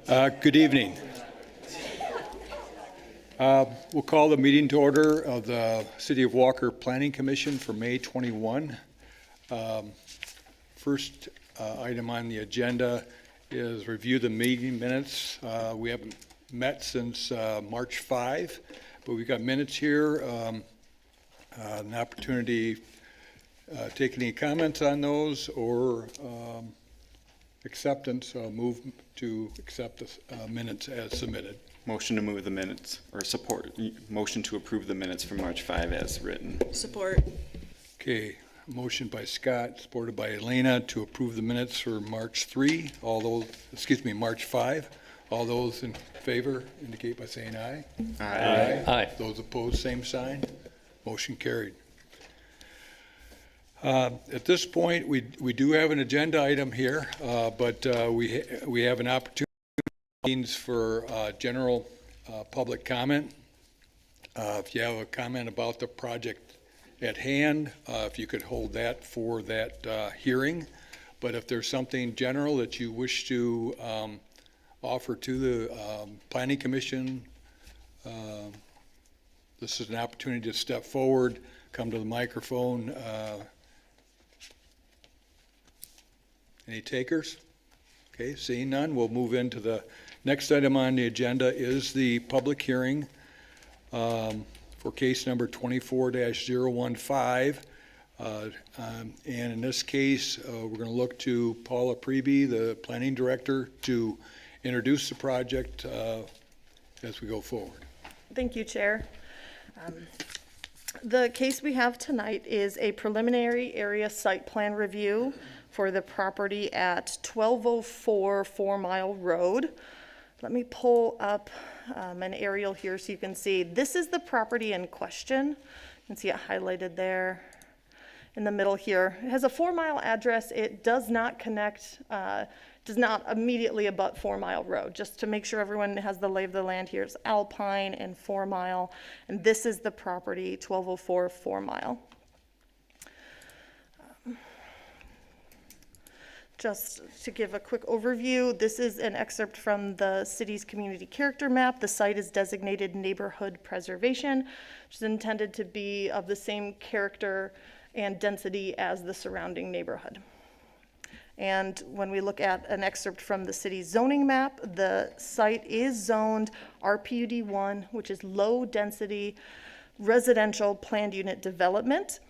Good evening. We'll call the meeting to order of the City of Walker Planning Commission for May 21. First item on the agenda is review the meeting minutes. We haven't met since March 5, but we've got minutes here. An opportunity take any comments on those or acceptance. Move to accept the minutes as submitted. Motion to move the minutes, or support. Motion to approve the minutes from March 5 as written. Support. Okay, motion by Scott, supported by Elena to approve the minutes for March 3. March 5. All those in favor indicate by saying aye. Aye. Aye. Those opposed, same sign. Motion carried. At this point, we do have an agenda item here, but we have an opportunity for general public comment. If you have a comment about the project at hand, if you could hold that for that hearing. But if there's something general that you wish to offer to the Planning Commission, this is an opportunity to step forward, come to the microphone. Any takers? Okay, seeing none, we'll move into the next item on the agenda is the public hearing for case number 24-015. And in this case, we're going to look to Paula Preby, the planning director, to introduce the project as we go forward. Thank you, Chair. The case we have tonight is a preliminary area site plan review for the property at 1204 4 Mile Road. Let me pull up an aerial here so you can see. This is the property in question. You can see it highlighted there in the middle here. It has a 4 Mile address. It does not connect, does not immediately abut 4 Mile Road. Just to make sure everyone has the lay of the land here, it's Alpine and 4 Mile, and this is the property 1204 4 Mile. Just to give a quick overview, this is an excerpt from the city's community character map. The site is designated neighborhood preservation, which is intended to be of the same character and density as the surrounding neighborhood. And when we look at an excerpt from the city's zoning map, the site is zoned RPUD1, which is low density residential planned unit development.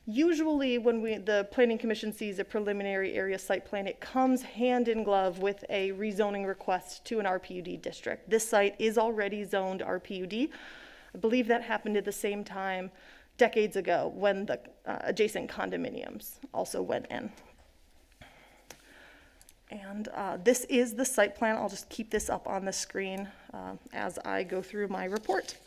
Usually when the Planning Commission sees a preliminary area site plan, it comes hand in glove with a rezoning request to an RPUD district. This site is already zoned RPUD. I believe that happened at the same time decades ago when the adjacent condominiums also went in. And this is the site plan. I'll just keep this up on the screen as I go through my report.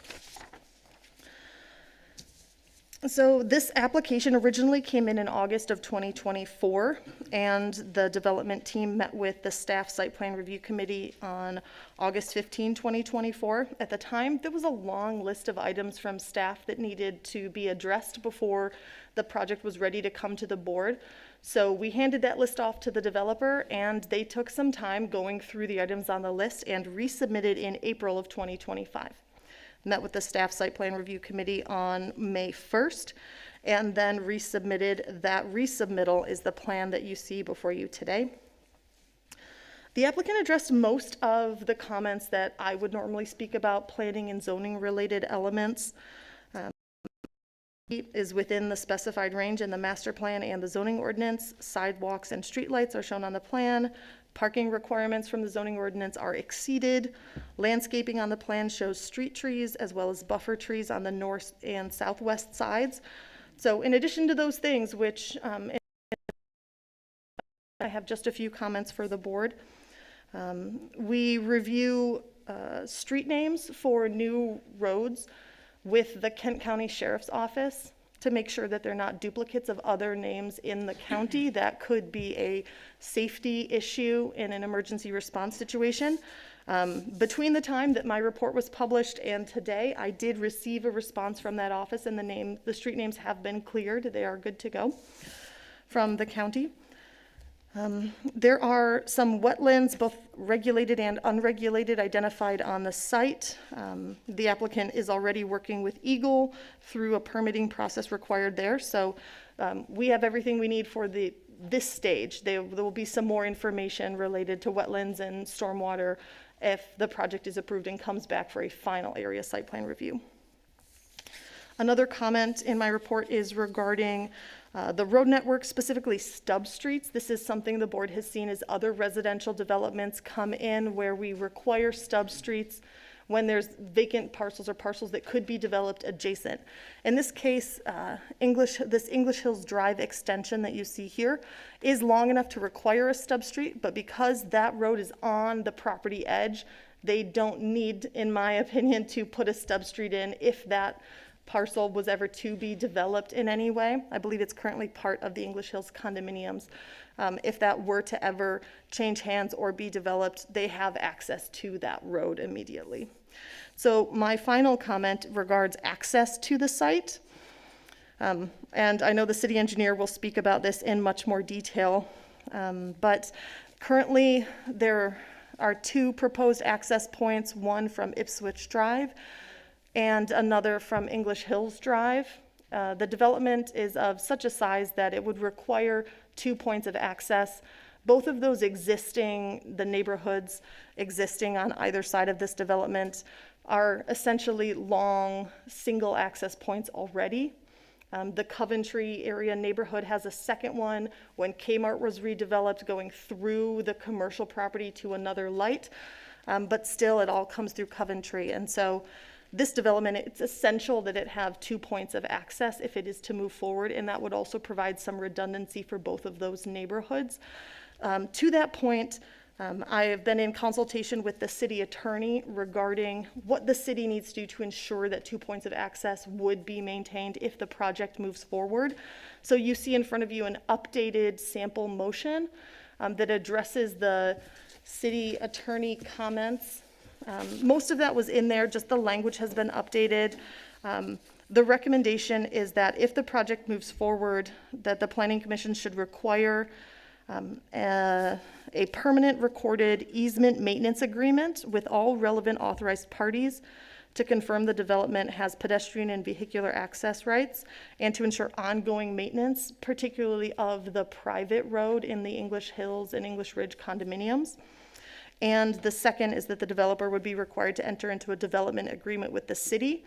So this application originally came in August of 2024, and the development team met with the staff site plan review committee on August 15, 2024. At the time, there was a long list of items from staff that needed to be addressed before the project was ready to come to the board. So we handed that list off to the developer, and they took some time going through the items on the list and resubmitted in April of 2025. Met with the staff site plan review committee on May 1st, and then resubmitted. That resubmittal is the plan that you see before you today. The applicant addressed most of the comments that I would normally speak about, planning and zoning related elements. Is within the specified range in the master plan and the zoning ordinance. Sidewalks and streetlights are shown on the plan. Parking requirements from the zoning ordinance are exceeded. Landscaping on the plan shows street trees as well as buffer trees on the north and southwest sides. So in addition to those things, which I have just a few comments for the board. We review street names for new roads with the Kent County Sheriff's Office to make sure that they're not duplicates of other names in the county. That could be a safety issue in an emergency response situation. Between the time that my report was published and today, I did receive a response from that office, and the street names have been cleared. They are good to go from the county. There are some wetlands, both regulated and unregulated, identified on the site. The applicant is already working with Eagle through a permitting process required there. So we have everything we need for this stage. There will be some more information related to wetlands and stormwater if the project is approved and comes back for a final area site plan review. Another comment in my report is regarding the road network, specifically stub streets. This is something the board has seen as other residential developments come in where we require stub streets when there's vacant parcels or parcels that could be developed adjacent. In this case, this English Hills Drive extension that you see here is long enough to require a stub street, but because that road is on the property edge, they don't need, in my opinion, to put a stub street in if that parcel was ever to be developed in any way. I believe it's currently part of the English Hills condominiums. If that were to ever change hands or be developed, they have access to that road immediately. So my final comment regards access to the site. And I know the city engineer will speak about this in much more detail, but currently there are two proposed access points, one from Ipswich Drive and another from English Hills Drive. The development is of such a size that it would require 2 points of access. Both of those the neighborhoods existing on either side of this development are essentially long single access points already. The Coventry area neighborhood has a second one when Kmart was redeveloped going through the commercial property to another light, but still it all comes through Coventry. And so this development, it's essential that it have 2 points of access if it is to move forward, and that would also provide some redundancy for both of those neighborhoods. To that point, I have been in consultation with the city attorney regarding what the city needs to do to ensure that 2 points of access would be maintained if the project moves forward. So you see in front of you an updated sample motion that addresses the city attorney comments. Most of that was in there, just the language has been updated. The recommendation is that if the project moves forward, that the Planning Commission should require a permanent recorded easement maintenance agreement with all relevant authorized parties to confirm the development has pedestrian and vehicular access rights and to ensure ongoing maintenance, particularly of the private road in the English Hills and English Ridge condominiums. And the second is that the developer would be required to enter into a development agreement with the city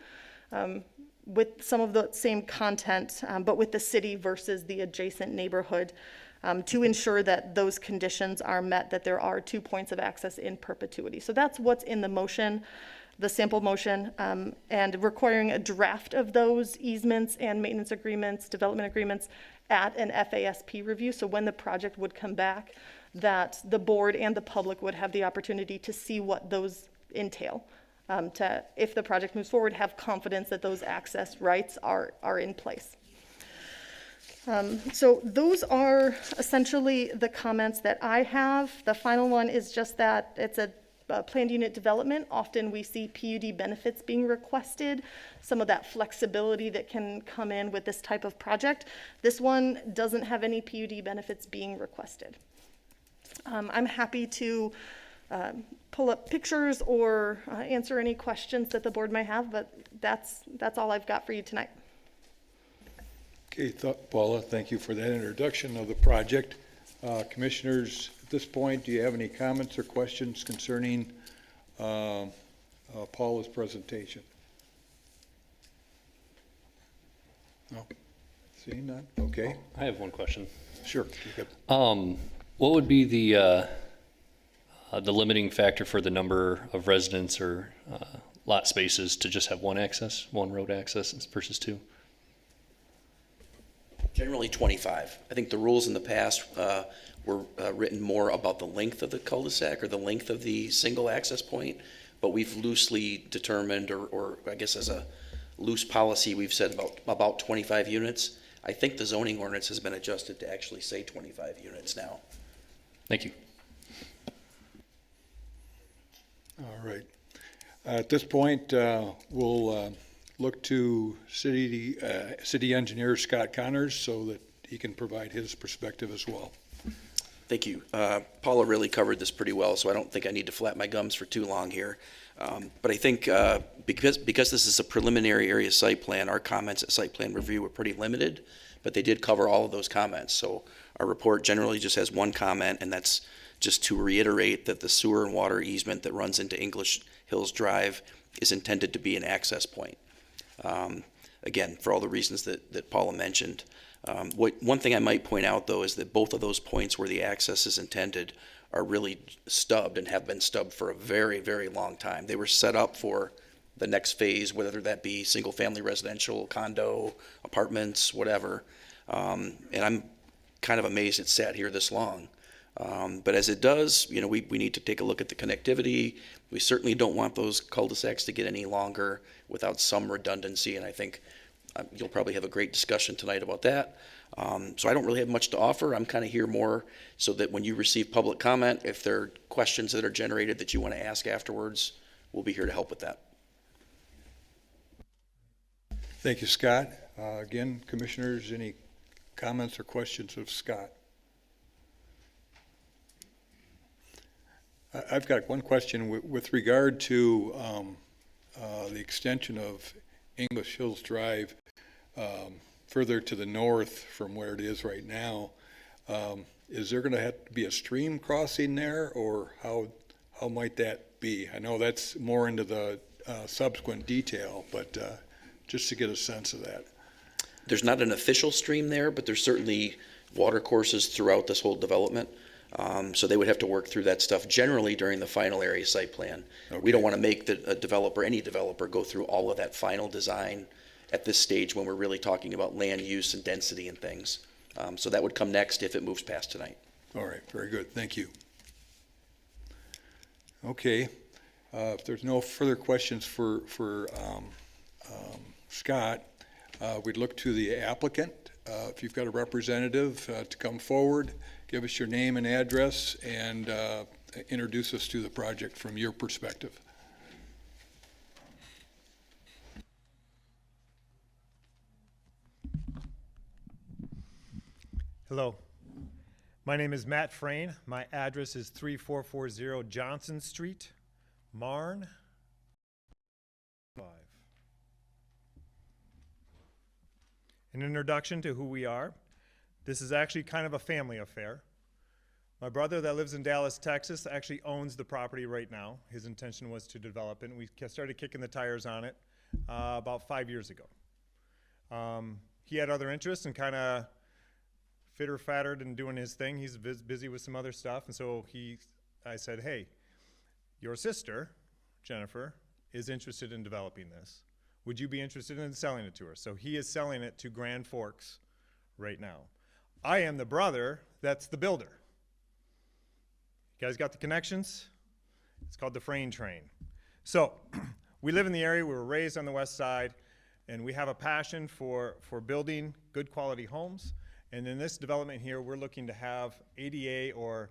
with some of the same content, but with the city versus the adjacent neighborhood to ensure that those conditions are met, that there are 2 points of access in perpetuity. So that's what's in the motion, the sample motion, and requiring a draft of those easements and maintenance agreements, development agreements at an FASP review. So when the project would come back, that the board and the public would have the opportunity to see what those entail. To, if the project moves forward, have confidence that those access rights are in place. So those are essentially the comments that I have. The final one is just that it's a planned unit development. Often we see PUD benefits being requested, some of that flexibility that can come in with this type of project. This one doesn't have any PUD benefits being requested. I'm happy to pull up pictures or answer any questions that the board may have, but that's all I've got for you tonight. Okay, Paula, thank you for that introduction of the project. Commissioners, at this point, do you have any comments or questions concerning Paula's presentation? No? Seeing none? Okay. I have one question. Sure. What would be the limiting factor for the number of residents or lot spaces to just have one road access versus two? Generally 25. I think the rules in the past were written more about the length of the cul-de-sac or the length of the single access point, but we've loosely determined, or I guess as a loose policy, we've said about 25 units. I think the zoning ordinance has been adjusted to actually say 25 units now. Thank you. All right. At this point, we'll look to city engineer Scott Connors so that he can provide his perspective as well. Thank you. Paula really covered this pretty well, so I don't think I need to flap my gums for too long here. But I think because this is a preliminary area site plan, our comments at site plan review were pretty limited, but they did cover all of those comments. So our report generally just has one comment, and that's just to reiterate that the sewer and water easement that runs into English Hills Drive is intended to be an access point. Again, for all the reasons that Paula mentioned. One thing I might point out, though, is that both of those points where the access is intended are really stubbed and have been stubbed for a very, very long time. They were set up for the next phase, whether that be single-family residential, condo, apartments, whatever. And I'm kind of amazed it sat here this long. But as it does, you know, we need to take a look at the connectivity. We certainly don't want those cul-de-sacs to get any longer without some redundancy, and I think you'll probably have a great discussion tonight about that. So I don't really have much to offer. I'm kind of here more so that when you receive public comment, if there are questions that are generated that you want to ask afterwards, we'll be here to help with that. Thank you, Scott. Again, commissioners, any comments or questions of Scott? I've got one question with regard to the extension of English Hills Drive further to the north from where it is right now. Is there going to have to be a stream crossing there, or how might that be? I know that's more into the subsequent detail, but just to get a sense of that. There's not an official stream there, but there's certainly water courses throughout this whole development. So they would have to work through that stuff generally during the final area site plan. Okay. We don't want to make any developer go through all of that final design at this stage when we're really talking about land use and density and things. So that would come next if it moves past tonight. All right, very good, thank you. Okay, if there's no further questions for Scott, we'd look to the applicant. If you've got a representative to come forward, give us your name and address, and introduce us to the project from your perspective. Hello. My name is Matt Frayne. My address is 3440 Johnson Street, Marne. 5. An introduction to who we are. This is actually kind of a family affair. My brother that lives in Dallas, Texas, actually owns the property right now. His intention was to develop it, and we started kicking the tires on it about 5 years ago. He had other interests and kind of fitter-fattered and doing his thing. He's busy with some other stuff, and so I said, hey, your sister, Jennifer, is interested in developing this. Would you be interested in selling it to her? So he is selling it to Grand Forks right now. I am the brother that's the builder. You guys got the connections? It's called the Frayne train. So we live in the area. We were raised on the west side, and we have a passion for building good quality homes. And in this development here, we're looking to have ADA or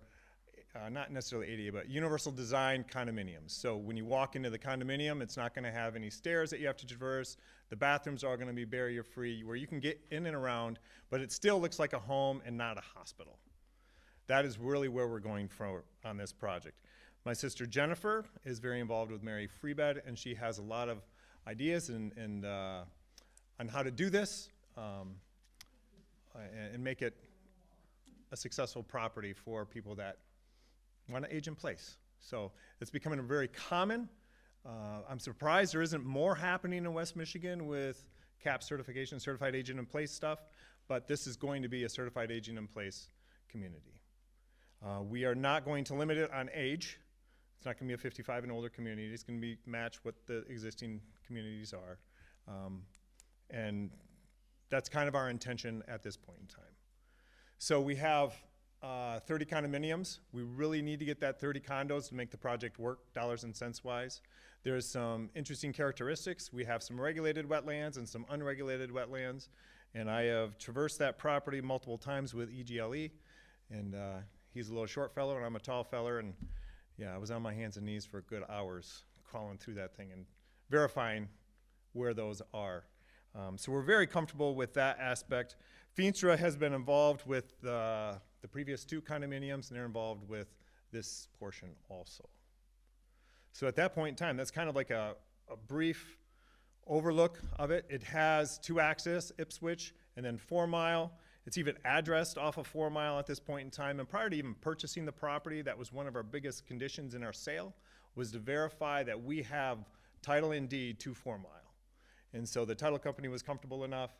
not necessarily ADA, but universal design condominiums. So when you walk into the condominium, it's not going to have any stairs that you have to traverse. The bathrooms are going to be barrier-free, where you can get in and around, but it still looks like a home and not a hospital. That is really where we're going for on this project. My sister Jennifer is very involved with Mary Freebed, and she has a lot of ideas and on how to do this and make it a successful property for people that want to age in place. So it's becoming very common. I'm surprised there isn't more happening in West Michigan with CAP certification, certified agent in place stuff, but this is going to be a certified agent in place community. We are not going to limit it on age. It's not going to be a 55 and older community. It's going to be match what the existing communities are. And that's kind of our intention at this point in time. So we have 30 condominiums. We really need to get that 30 condos to make the project work, dollars and cents wise. There's some interesting characteristics. We have some regulated wetlands and some unregulated wetlands. And I have traversed that property multiple times with EGLE. And he's a little short fellow and I'm a tall feller. And yeah, I was on my hands and knees for good hours crawling through that thing and verifying where those are. So we're very comfortable with that aspect. Feenstra has been involved with the previous 2 condominiums, and they're involved with this portion also. So at that point in time, that's kind of like a brief overlook of it. It has 2 access, Ipswich, and then 4 Mile. It's even addressed off of 4 Mile at this point in time. And prior to even purchasing the property, that was one of our biggest conditions in our sale, was to verify that we have title and deed to 4 Mile. And so the title company was comfortable enough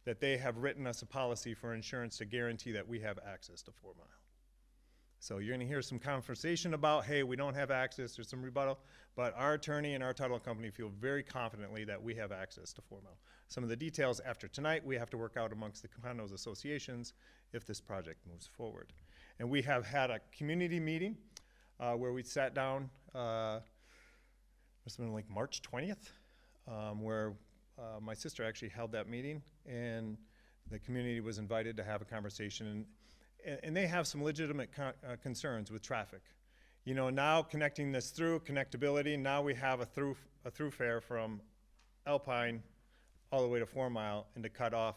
that they have written us a policy for insurance to guarantee that we have access to 4 Mile. So you're gonna hear some conversation about, hey, we don't have access, there's some rebuttal, but our attorney and our title company feel very confidently that we have access to 4 Mile. Some of the details after tonight, we have to work out amongst the condos associations if this project moves forward. And we have had a community meeting where we sat down, it's been like March 20th, where my sister actually held that meeting, and the community was invited to have a conversation, and they have some legitimate concerns with traffic. You know, now connecting this through, connectability, now we have a thoroughfare from Alpine all the way to 4 Mile and to cut off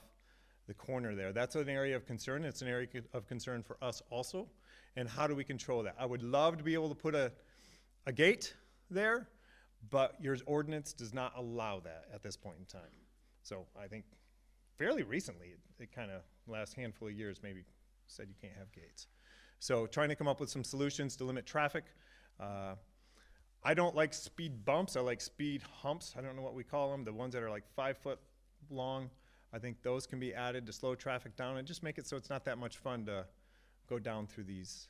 the corner there. That's an area of concern. It's an area of concern for us also. And how do we control that? I would love to be able to put a gate there, but your ordinance does not allow that at this point in time. So I think fairly recently, it kind of, last handful of years, maybe said you can't have gates. So trying to come up with some solutions to limit traffic. I don't like speed bumps, I like speed humps. I don't know what we call them, the ones that are like 5 foot long. I think those can be added to slow traffic down and just make it so it's not that much fun to go down through these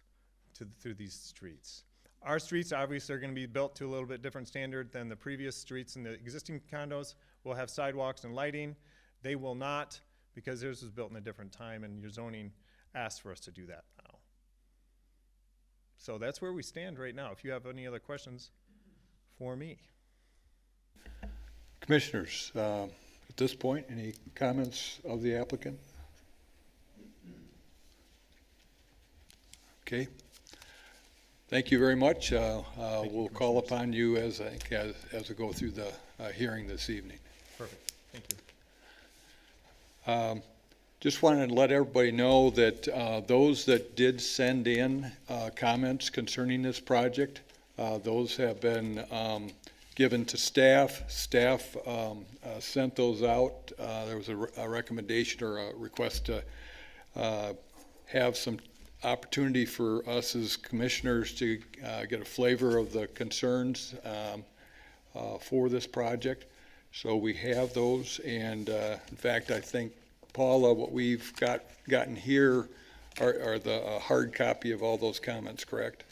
streets. Our streets obviously are going to be built to a little bit different standard than the previous streets in the existing condos. We'll have sidewalks and lighting. They will not, because theirs was built in a different time and your zoning asks for us to do that now. So that's where we stand right now. If you have any other questions for me. Commissioners, at this point, any comments of the applicant? Okay. Thank you very much. We'll call upon you as we go through the hearing this evening. Perfect. Thank you. Just wanted to let everybody know that those that did send in comments concerning this project, those have been given to staff. Staff sent those out. There was a recommendation or a request to have some opportunity for us as commissioners to get a flavor of the concerns for this project. So we have those, and in fact, I think, Paula, what we've gotten here are the hard copy of all those comments, correct?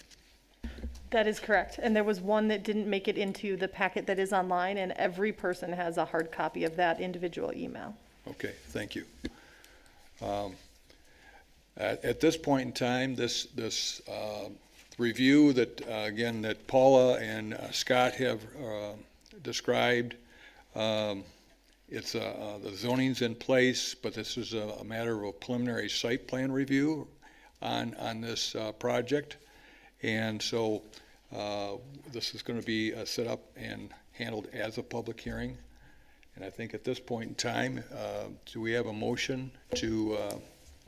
That is correct. And there was one that didn't make it into the packet that is online, and every person has a hard copy of that individual email. Okay, thank you. At this point in time, this review that, again, that Paula and Scott have described, it's the zoning's in place, but this is a matter of a preliminary site plan review on this project. And so this is going to be set up and handled as a public hearing. And I think at this point in time, do we have a motion to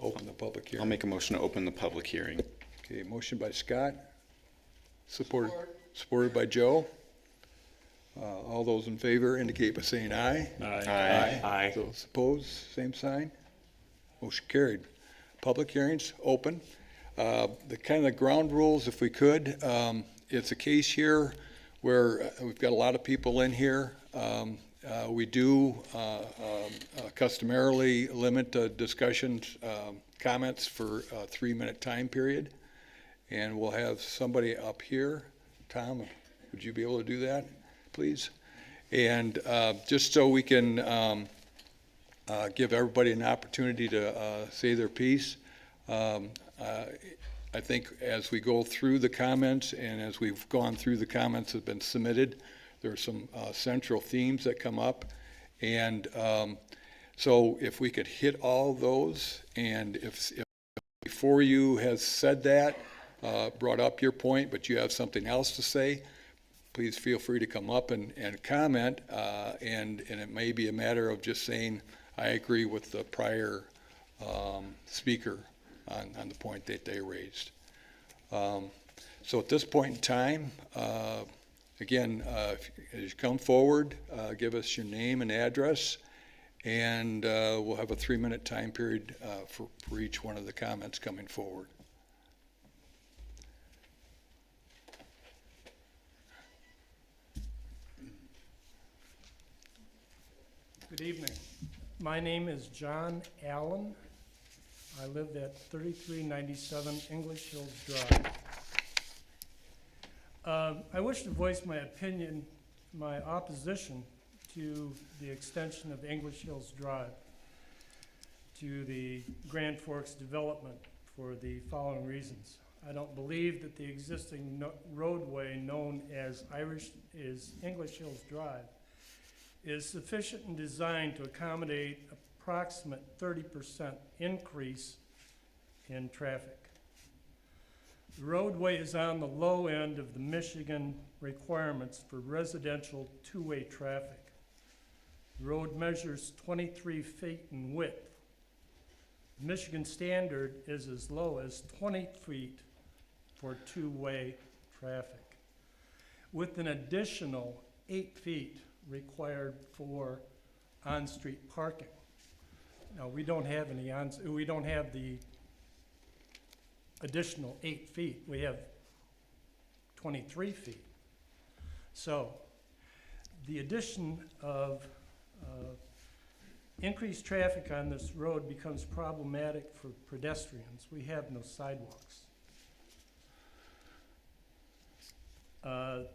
open the public hearing? I'll make a motion to open the public hearing. Okay, motion by Scott, supported by Joe. All those in favor indicate by saying aye. Aye. Those opposed, same sign. Motion carried. Public hearings open. The kind of ground rules, if we could, it's a case here where we've got a lot of people in here. We do customarily limit the discussions, comments for a 3-minute time period. And we'll have somebody up here. Tom, would you be able to do that, please? And just so we can give everybody an opportunity to say their piece, I think as we go through the comments and as we've gone through the comments that have been submitted, there are some central themes that come up. And so if we could hit all those, and if before you has said that, brought up your point, but you have something else to say, please feel free to come up and comment. And it may be a matter of just saying, I agree with the prior speaker on the point that they raised. So at this point in time, again, as you come forward, give us your name and address, and we'll have a 3-minute time period for each one of the comments coming forward. Good evening. My name is John Allen. I live at 3397 English Hills Drive. I wish to voice my opinion, my opposition to the extension of English Hills Drive to the Grand Forks development for the following reasons. I don't believe that the existing roadway known as English Hills Drive is sufficient in design to accommodate approximate 30% increase in traffic. The roadway is on the low end of the Michigan requirements for residential two-way traffic. The road measures 23 feet in width. The Michigan standard is as low as 20 feet for two-way traffic, with an additional 8 feet required for on-street parking. Now, we don't have the additional 8 feet. We have 23 feet. So the addition of increased traffic on this road becomes problematic for pedestrians. We have no sidewalks.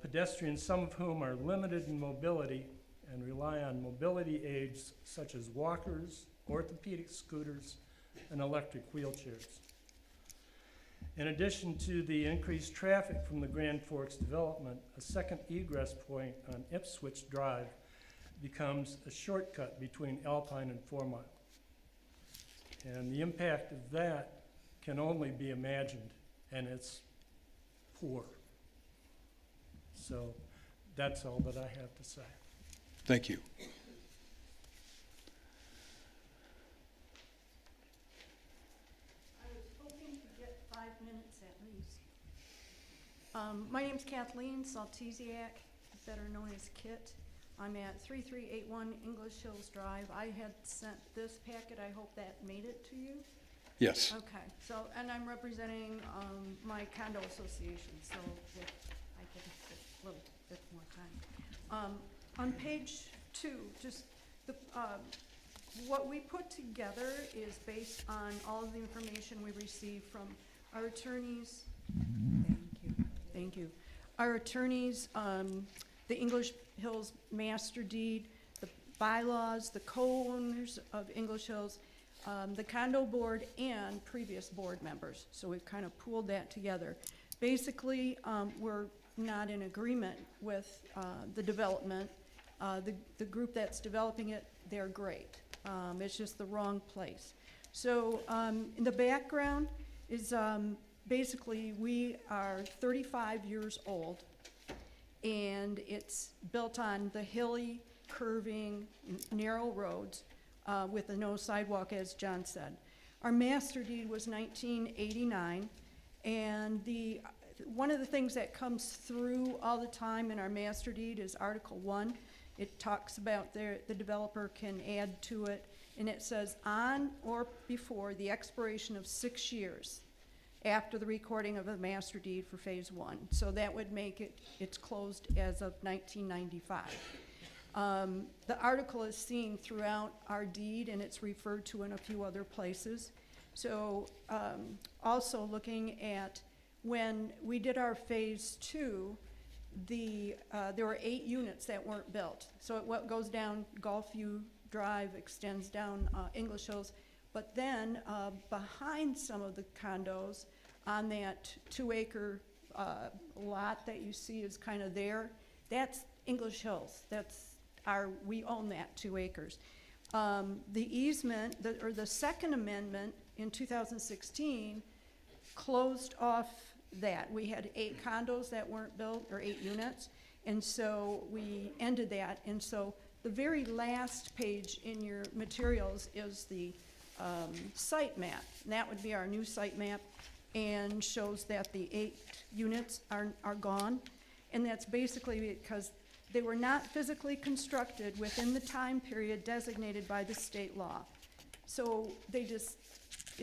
Pedestrians, some of whom are limited in mobility and rely on mobility aids such as walkers, orthopedic scooters, and electric wheelchairs. In addition to the increased traffic from the Grand Forks development, a second egress point on Ipswich Drive becomes a shortcut between Alpine and 4 Mile. And the impact of that can only be imagined, and it's poor. So that's all that I have to say. Thank you. I was hoping to get 5 minutes at least. My name's Kathleen Saltesiak, better known as Kit. I'm at 3381 English Hills Drive. I had sent this packet. I hope that made it to you. Yes. Okay, so, and I'm representing my condo association, so if I can get a little bit more time. On page 2, just the, what we put together is based on all of the information we received from our attorneys. Thank you. Our attorneys, the English Hills Master Deed, the bylaws, the co-owners of English Hills, the condo board, and previous board members. So we've kind of pooled that together. Basically, we're not in agreement with the development. The group that's developing it, they're great. It's just the wrong place. So in the background is basically we are 35 years old, and it's built on the hilly, curving, narrow roads with a no sidewalk, as John said. Our master deed was 1989, and one of the things that comes through all the time in our master deed is Article 1. It talks about the developer can add to it, and it says on or before the expiration of 6 years after the recording of a master deed for phase 1. So that would make it's closed as of 1995. The article is seen throughout our deed, and it's referred to in a few other places. So also looking at when we did our phase 2, there were 8 units that weren't built. So what goes down Gulfview Drive extends down English Hills, but then behind some of the condos on that 2-acre lot that you see is kind of there, that's English Hills. We own that 2 acres. The easement, or the second amendment in 2016 closed off that. We had 8 condos that weren't built, or 8 units, and so we ended that. And so the very last page in your materials is the site map. And that would be our new site map, and shows that the 8 units are gone. And that's basically because they were not physically constructed within the time period designated by the state law. So it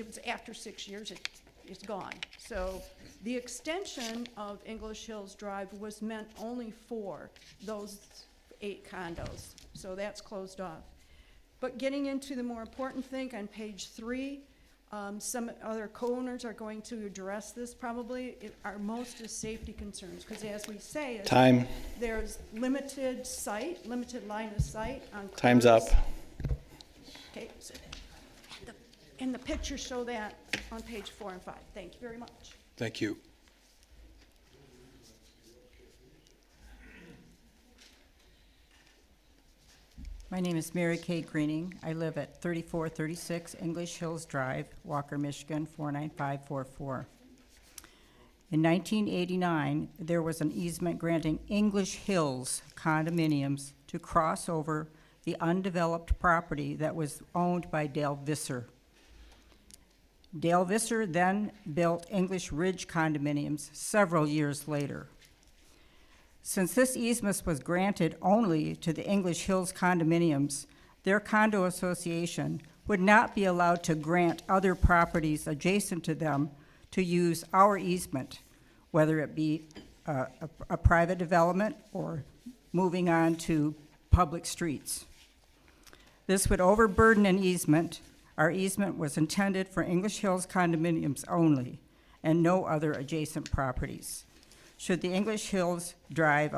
was after 6 years, it's gone. So the extension of English Hills Drive was meant only for those 8 condos. So that's closed off. But getting into the more important thing, on page 3, some other co-owners are going to address this probably. Our most is safety concerns, because as we say, Time. there's limited line of sight on cars. Time's up. Okay, so and the pictures show that on page 4 and 5. Thank you very much. Thank you. My name is Mary Kay Greening. I live at 3436 English Hills Drive, Walker, Michigan, 49544. In 1989, there was an easement granting English Hills condominiums to cross over the undeveloped property that was owned by Dale Visser. Dale Visser then built English Ridge condominiums several years later. Since this easement was granted only to the English Hills condominiums, their condo association would not be allowed to grant other properties adjacent to them to use our easement, whether it be a private development or moving on to public streets. This would overburden an easement. Our easement was intended for English Hills condominiums only and no other adjacent properties. Should the English Hills Drive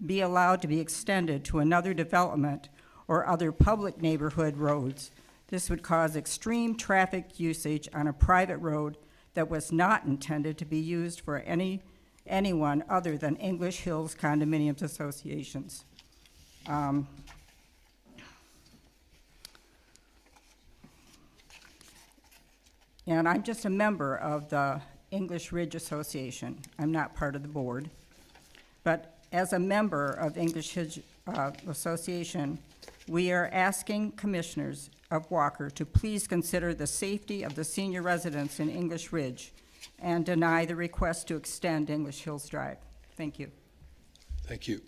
be allowed to be extended to another development or other public neighborhood roads, this would cause extreme traffic usage on a private road that was not intended to be used for anyone other than English Hills condominiums associations. And I'm just a member of the English Ridge Association. I'm not part of the board. But as a member of English Ridge Association, we are asking commissioners of Walker to please consider the safety of the senior residents in English Ridge and deny the request to extend English Hills Drive. Thank you. Thank you.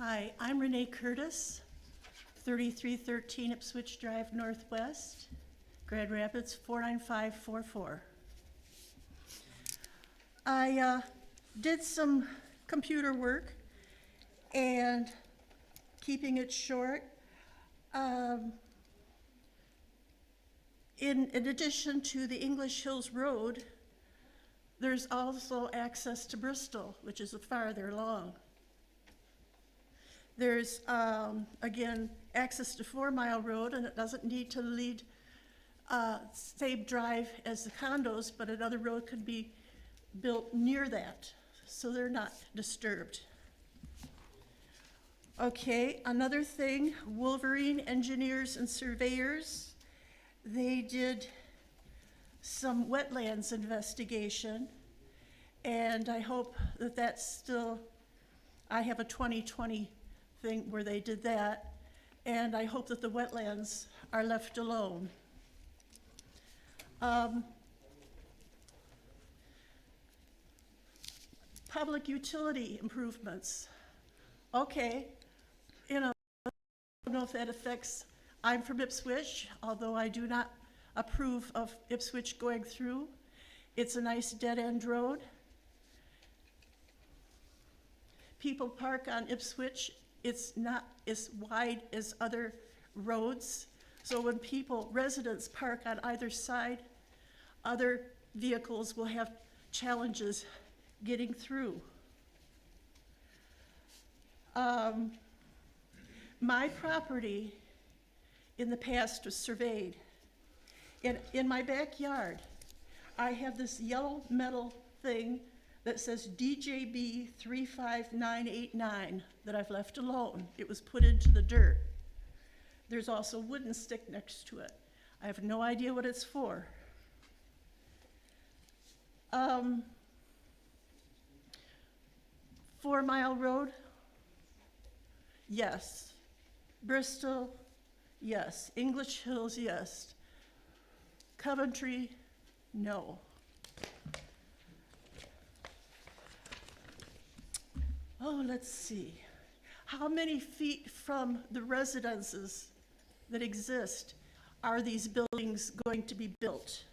Hi, I'm Renee Curtis, 3313 Ipswich Drive Northwest, Grand Rapids 49544. I did some computer work, and keeping it short, in addition to the English Hills Road, there's also access to Bristol, which is farther along. There's, again, access to 4 Mile Road, and it doesn't need to lead same drive as the condos, but another road could be built near that, so they're not disturbed. Okay, another thing, Wolverine Engineers and Surveyors, they did some wetlands investigation, and I hope that that's still, I have a 2020 thing where they did that, and I hope that the wetlands are left alone. Public utility improvements. Okay, you know, I don't know if that affects, I'm from Ipswich, although I do not approve of Ipswich going through. It's a nice dead-end road. People park on Ipswich. It's not as wide as other roads. So when residents park on either side, other vehicles will have challenges getting through. My property in the past was surveyed. In my backyard, I have this yellow metal thing that says DJB 35989 that I've left alone. It was put into the dirt. There's also a wooden stick next to it. I have no idea what it's for. 4 Mile Road? Yes. Bristol? Yes. English Hills? Yes. Coventry? No. Oh, let's see. How many feet from the residences that exist are these buildings going to be built?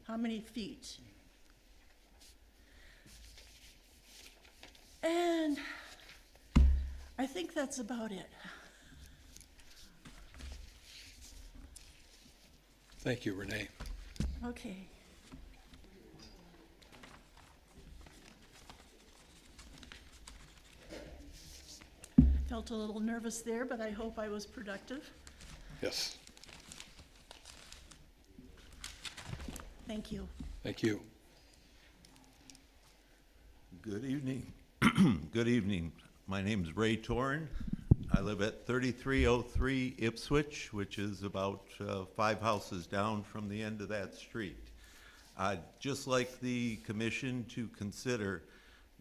How many feet? And I think that's about it. Thank you, Renee. Okay. Felt a little nervous there, but I hope I was productive. Yes, Thank you. thank you. Good evening. Good evening. My name is Ray Torn. I live at 3303 Ipswich, which is about 5 houses down from the end of that street. I'd just like the commission to consider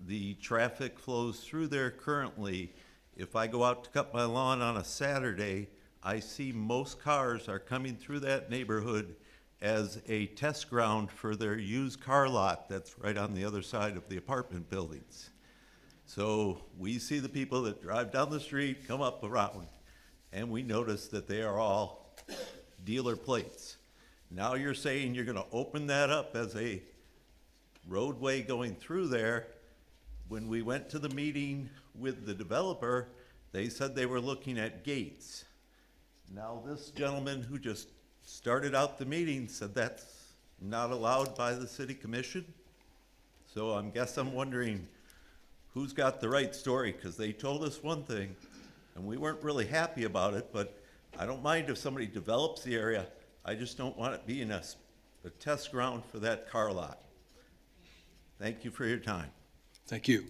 the traffic flows through there currently. If I go out to cut my lawn on a Saturday, I see most cars are coming through that neighborhood as a test ground for their used car lot that's right on the other side of the apartment buildings. So we see the people that drive down the street, come up around, and we notice that they are all dealer plates. Now you're saying you're gonna open that up as a roadway going through there. When we went to the meeting with the developer, they said they were looking at gates. Now this gentleman who just started out the meeting said that's not allowed by the city commission. So I'm wondering who's got the right story, because they told us one thing and we weren't really happy about it, but I don't mind if somebody develops the area. I just don't want it being a test ground for that car lot. Thank you for your time. Thank you.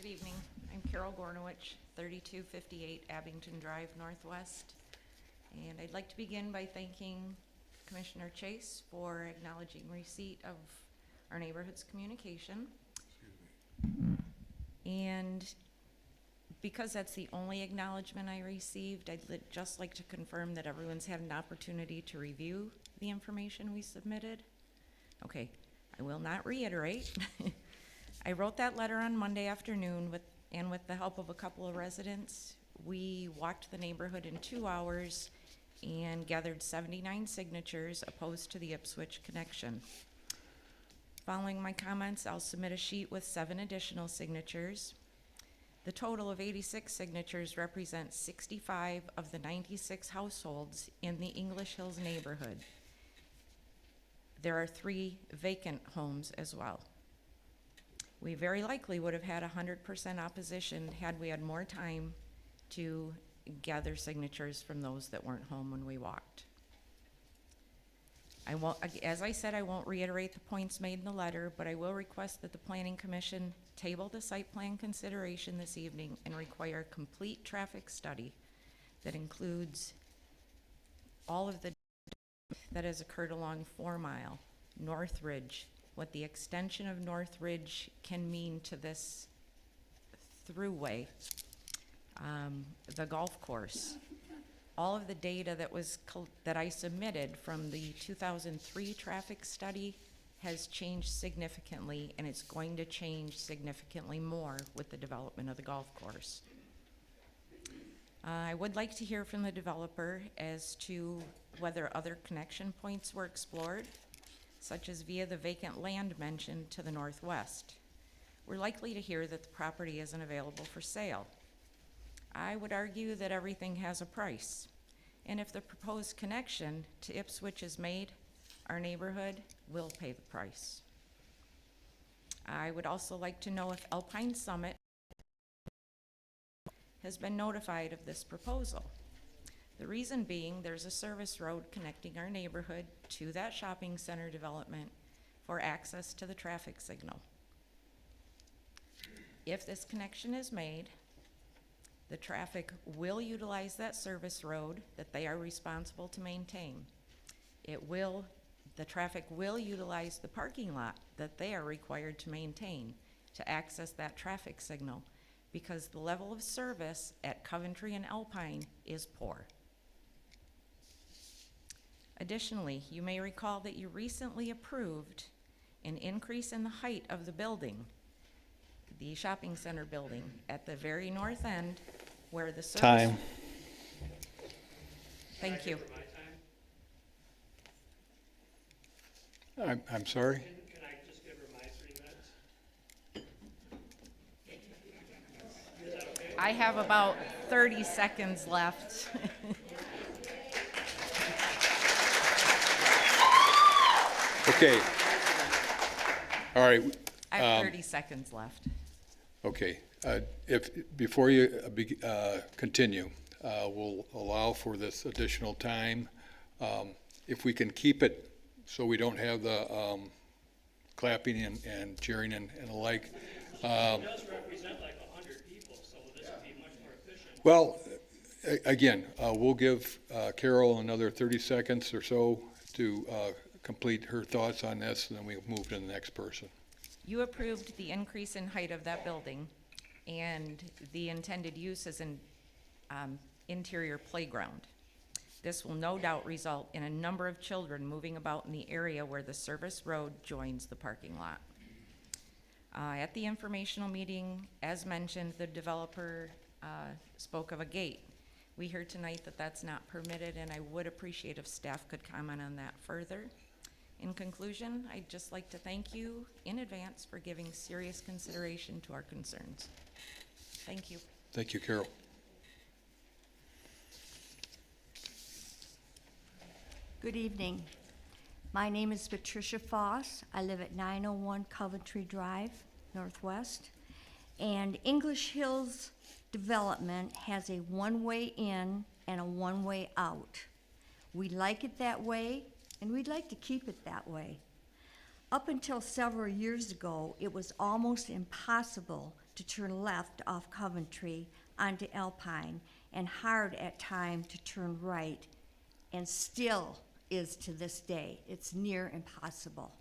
Good evening. I'm Carol Gornowich, 3258 Abington Drive Northwest. And I'd like to begin by thanking Commissioner Chase for acknowledging receipt of our neighborhood's communication. And because that's the only acknowledgement I received, just like to confirm that everyone's had an opportunity to review the information we submitted. Okay, I will not reiterate. I wrote that letter on Monday afternoon with the help of a couple of residents. We walked the neighborhood in 2 hours and gathered 79 signatures opposed to the Ipswich connection. Following my comments, I'll submit a sheet with 7 additional signatures. The total of 86 signatures represents 65 of the 96 households in the English Hills neighborhood. There are 3 vacant homes as well. We very likely would have had 100% opposition had we had more time to gather signatures from those that weren't home when we walked. As I said, I won't reiterate the points made in the letter, but I will request that the Planning Commission table the site plan consideration this evening and require a complete traffic study that includes all of the that has occurred along 4 Mile, North Ridge, what the extension of North Ridge can mean to this throughway, the golf course. All of the data that I submitted from the 2003 traffic study has changed significantly, and it's going to change significantly more with the development of the golf course. I would like to hear from the developer as to whether other connection points were explored, such as via the vacant land mentioned to the northwest. We're likely to hear that the property isn't available for sale. I would argue that everything has a price, and if the proposed connection to Ipswich is made, our neighborhood will pay the price. I would also like to know if Alpine Summit has been notified of this proposal. The reason being, there's a service road connecting our neighborhood to that shopping center development for access to the traffic signal. If this connection is made, the traffic will utilize that service road that they are responsible to maintain. It will the traffic will utilize the parking lot that they are required to maintain to access that traffic signal because the level of service at Coventry and Alpine is poor. Additionally, you may recall that you recently approved an increase in the height of the building, the shopping center building at the very north end where the service. Time. Thank you. I'm sorry? Can I just give her my 3 minutes? I have about 30 seconds left. Okay. All right. I have 30 seconds left. Okay. Before you continue, we'll allow for this additional time. If we can keep it so we don't have the clapping and cheering and the like. It does represent like 100 people, so this would be much more efficient. Well, again, we'll give Carol another 30 seconds or so to complete her thoughts on this, and then we'll move to the next person. You approved the increase in height of that building and the intended use as an interior playground. This will no doubt result in a number of children moving about in the area where the service road joins the parking lot. At the informational meeting, as mentioned, the developer spoke of a gate. We heard tonight that that's not permitted, and I would appreciate if staff could comment on that further. In conclusion, I'd just like to thank you in advance for giving serious consideration to our concerns. Thank you. Thank you, Carol. Good evening. My name is Patricia Foss. I live at 901 Coventry Drive, Northwest. And English Hills Development has a one-way in and a one-way out. We like it that way, and we'd like to keep it that way. Up until several years ago, it was almost impossible to turn left off Coventry onto Alpine, and hard at times to turn right, and still is to this day. It's near impossible.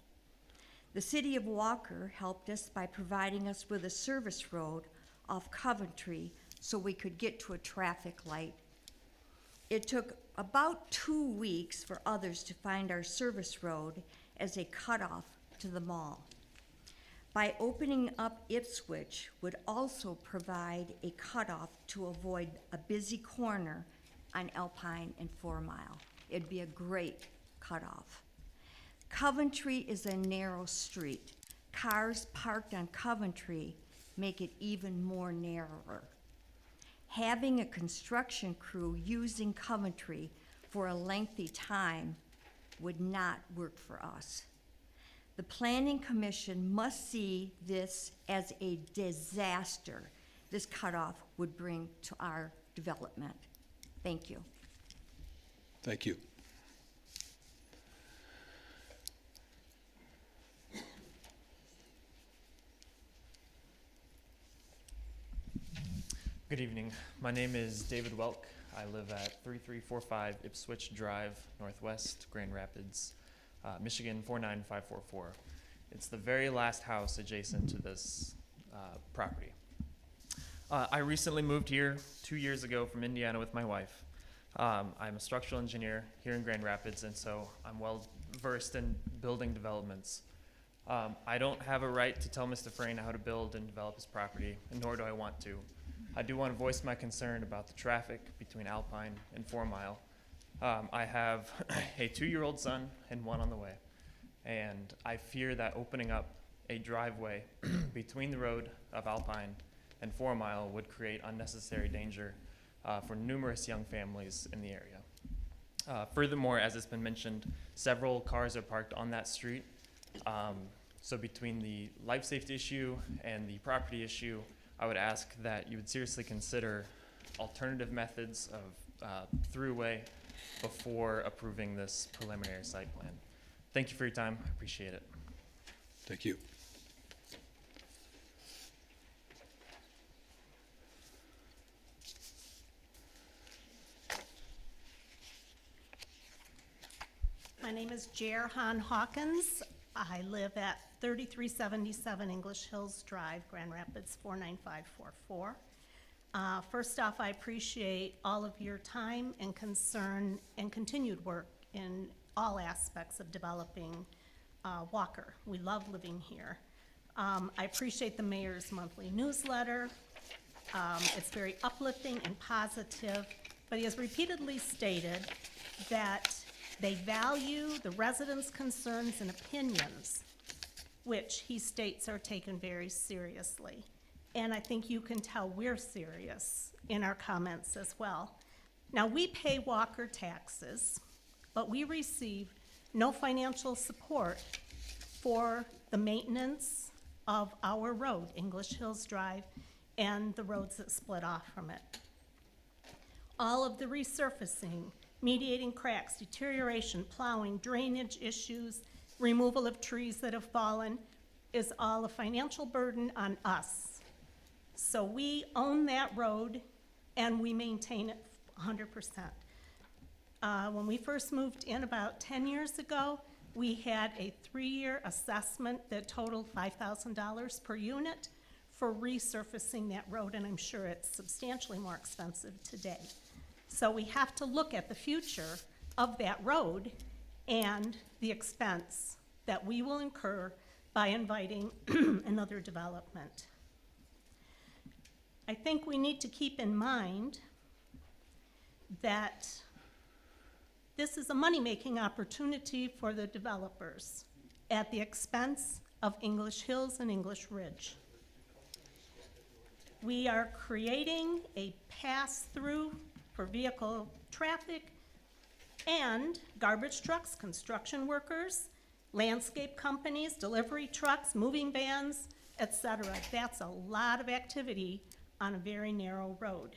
The city of Walker helped us by providing us with a service road off Coventry so we could get to a traffic light. It took about 2 weeks for others to find our service road as a cutoff to the mall. By opening up Ipswich would also provide a cutoff to avoid a busy corner on Alpine and 4 Mile. It'd be a great cutoff. Coventry is a narrow street. Cars parked on Coventry make it even more narrower. Having a construction crew using Coventry for a lengthy time would not work for us. The Planning Commission must see this as a disaster this cutoff would bring to our development. Thank you. Thank you. Good evening. My name is David Welk. I live at 3345 Ipswich Drive, Northwest, Grand Rapids, Michigan 49544. It's the very last house adjacent to this property. I recently moved here 2 years ago from Indiana with my wife. I'm a structural engineer here in Grand Rapids, and so I'm well versed in building developments. I don't have a right to tell Mr. Frayne how to build and develop his property, and nor do I want to. I do want to voice my concern about the traffic between Alpine and 4 Mile. I have a 2-year-old son and one on the way, and I fear that opening up a driveway between the road of Alpine and 4 Mile would create unnecessary danger for numerous young families in the area. Furthermore, as it's been mentioned, several cars are parked on that street. So between the life safety issue and the property issue, I would ask that you would seriously consider alternative methods of throughway before approving this preliminary site plan. Thank you for your time. I appreciate it. Thank you. My My name is Jerhan Hawkins. I live at 3377 English Hills Drive, Grand Rapids 49544. First off, I appreciate all of your time and concern and continued work in all aspects of developing Walker. We love living here. I appreciate the mayor's monthly newsletter. It's very uplifting and positive, but he has repeatedly stated that they value the residents' concerns and opinions, which he states are taken very seriously. And I think you can tell we're serious in our comments as well. Now, we pay Walker taxes, but we receive no financial support for the maintenance of our road, English Hills Drive, and the roads that split off from it. All of the resurfacing, mediating cracks, deterioration, plowing, drainage issues, removal of trees that have fallen is all a financial burden on us. So we own that road and we maintain it 100%. When we first moved in about 10 years ago, we had a 3-year assessment that totaled $5,000 per unit for resurfacing that road, and I'm sure it's substantially more expensive today. So we have to look at the future of that road and the expense that we will incur by inviting another development. I think we need to keep in mind that this is a money-making opportunity for the developers at the expense of English Hills and English Ridge. We are creating a pass-through for vehicle traffic and garbage trucks, construction workers, landscape companies, delivery trucks, moving vans, etc. That's a lot of activity on a very narrow road.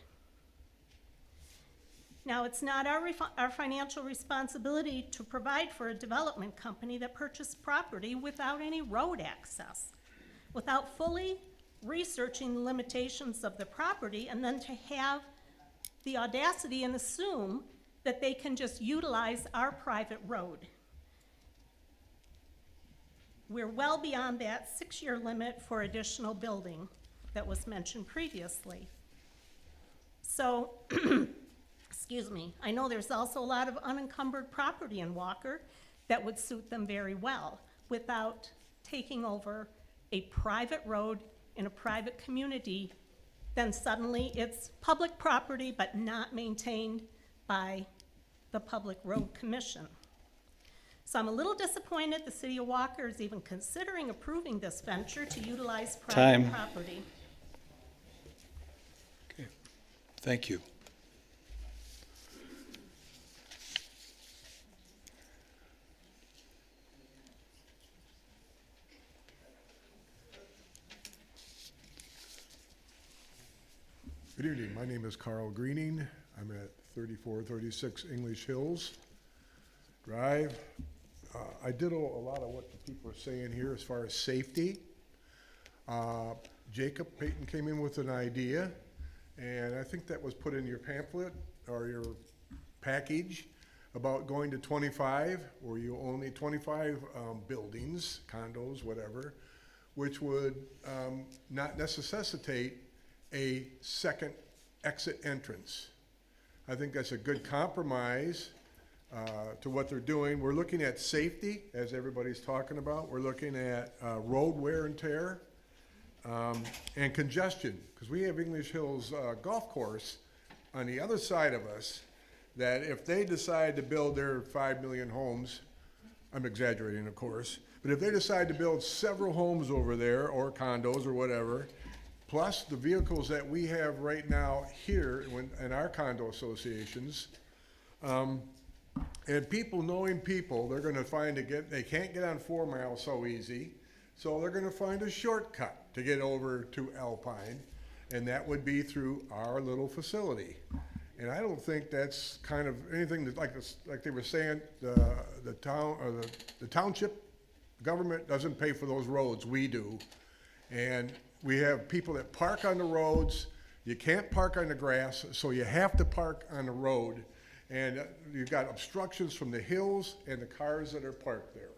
Now, it's not our financial responsibility to provide for a development company that purchased property without any road access, without fully researching the limitations of the property, and then to have the audacity and assume that they can just utilize our private road. We're well beyond that 6-year limit for additional building that was mentioned previously. So, excuse me, I know there's also a lot of unencumbered property in Walker that would suit them very well without taking over a private road in a private community. Then suddenly it's public property but not maintained by the Public Road Commission. So I'm a little disappointed the city of Walker is even considering approving this venture to utilize private property. Okay, thank you. Good evening. My name is Carl Greening. I'm at 3436 English Hills Drive. I did a lot of what the people are saying here as far as safety. Jacob Payton came in with an idea, and I think that was put in your pamphlet or your package about going to 25, where you only 25 buildings, condos, whatever, which would not necessitate a second exit entrance. I think that's a good compromise to what they're doing. We're looking at safety, as everybody's talking about. We're looking at road wear and tear and congestion, because we have English Hills Golf Course on the other side of us that if they decide to build their 5 million homes, I'm exaggerating, of course, but if they decide to build several homes over there or condos or whatever, plus the vehicles that we have right now here in our condo associations, and people knowing people, they're gonna find they can't get on 4 Mile so easy, so they're gonna find a shortcut to get over to Alpine, and that would be through our little facility. And I don't think that's kind of anything that, like they were saying, the town or the township government doesn't pay for those roads, we do. And we have people that park on the roads. You can't park on the grass, so you have to park on the road. And you've got obstructions from the hills and the cars that are parked there.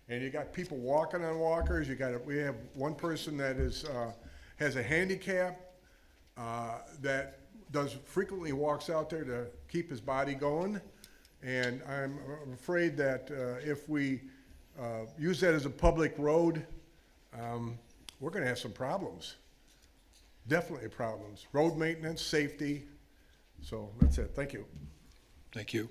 And you got people walking on walkers. We have one person that has a handicap that frequently walks out there to keep his body going. And I'm afraid that if we use that as a public road, we're gonna have some problems. Definitely problems. Road maintenance, safety. So that's it. Thank you. Thank you.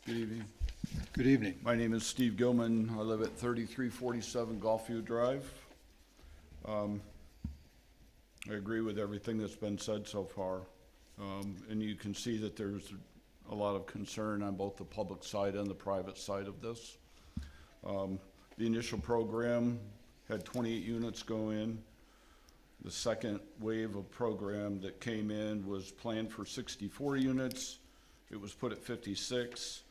Good evening. Good evening. My name is Steve Gilman. I live at 3347 Gulfview Drive. I agree with everything that's been said so far. And you can see that there's a lot of concern on both the public side and the private side of this. The initial program had 28 units go in. The second wave of program that came in was planned for 64 units. It was put at 56,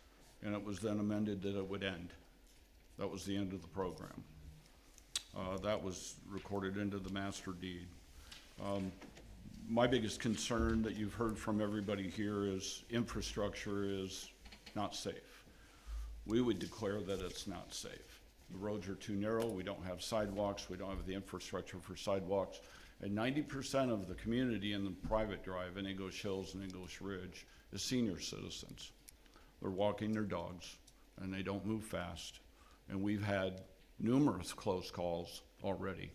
and it was then amended that it would end. That was the end of the program. That was recorded into the master deed. My biggest concern that you've heard from everybody here is infrastructure is not safe. We would declare that it's not safe. The roads are too narrow, we don't have sidewalks, we don't have the infrastructure for sidewalks, and 90% of the community in the private drive in English Hills and English Ridge is senior citizens. They're walking their dogs, and they don't move fast, and we've had numerous close calls already.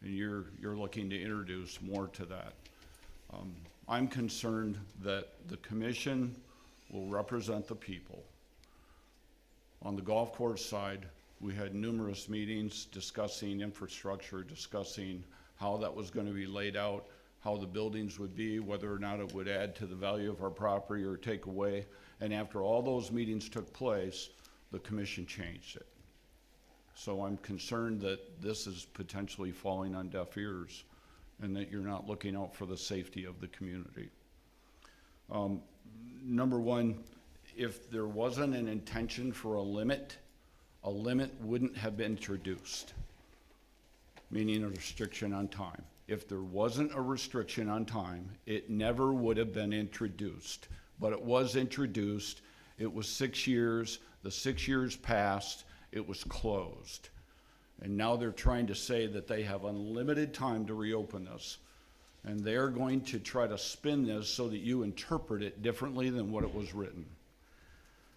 And you're looking to introduce more to that. I'm concerned that the commission will represent the people. On the golf course side, we had numerous meetings discussing infrastructure, discussing how that was going to be laid out, how the buildings would be, whether or not it would add to the value of our property or take away. And after all those meetings took place, the commission changed it. So I'm concerned that this is potentially falling on deaf ears and that you're not looking out for the safety of the community. Number one, if there wasn't an intention for a limit wouldn't have been introduced, meaning a restriction on time. If there wasn't a restriction on time, it never would have been introduced, but it was introduced. It was 6 years, the 6 years passed, it was closed. And now they're trying to say that they have unlimited time to reopen this. And they're going to try to spin this so that you interpret it differently than what it was written.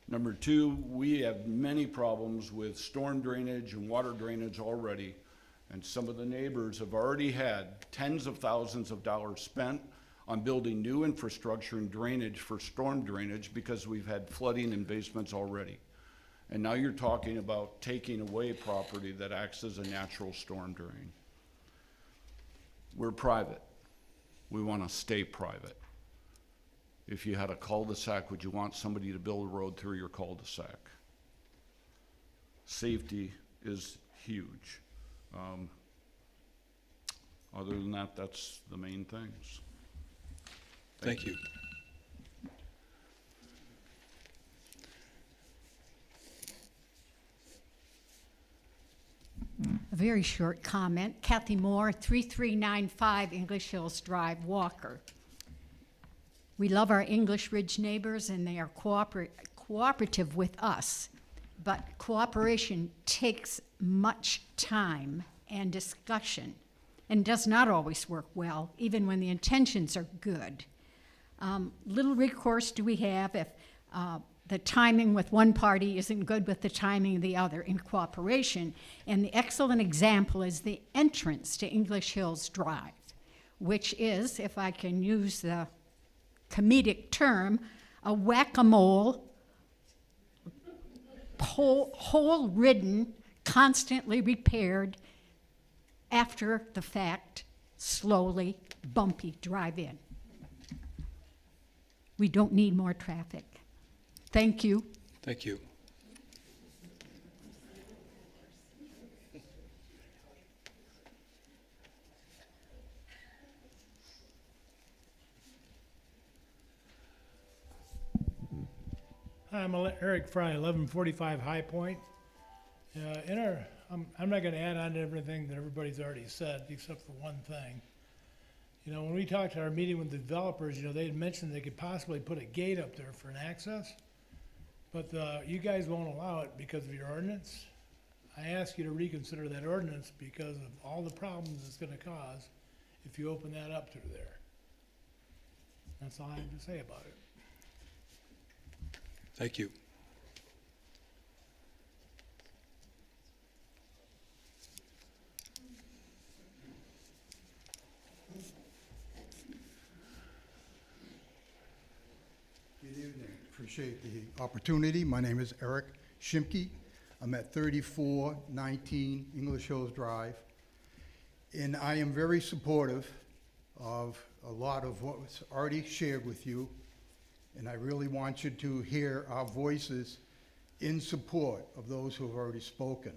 Number two, we have many problems with storm drainage and water drainage already. And some of the neighbors have already had tens of thousands of dollars spent on building new infrastructure and drainage for storm drainage because we've had flooding in basements already. And now you're talking about taking away property that acts as a natural storm drain. We're private. We want to stay private. If you had a cul-de-sac, would you want somebody to build a road through your cul-de-sac? Safety is huge. Other than that, that's the main things. Thank you. A very short comment. Kathy Moore, 3395 English Hills Drive, Walker. We love our English Ridge neighbors and they are cooperative with us, but cooperation takes much time and discussion and does not always work well, even when the intentions are good. Little recourse do we have if the timing with one party isn't good with the timing of the other in cooperation. And the excellent example is the entrance to English Hills Drive, which is, if I can use the comedic term, a whack-a-mole, hole-ridden, constantly repaired, after the fact, slowly bumpy drive-in. We don't need more traffic. Thank you. Thank you. Hi, I'm Eric Fry, 1145 High Point. I'm not going to add on to everything that everybody's already said, except for one thing. You know, when we talked at our meeting with the developers, you know, they had mentioned they could possibly put a gate up there for an access, but you guys won't allow it because of your ordinance. I ask you to reconsider that ordinance because of all the problems it's going to cause if you open that up through there. That's all I have to say about it. Thank you. Good evening. Appreciate the opportunity. My name is Eric Shimke. I'm at 3419 English Hills Drive. And I am very supportive of a lot of what was already shared with you. And I really want you to hear our voices in support of those who have already spoken,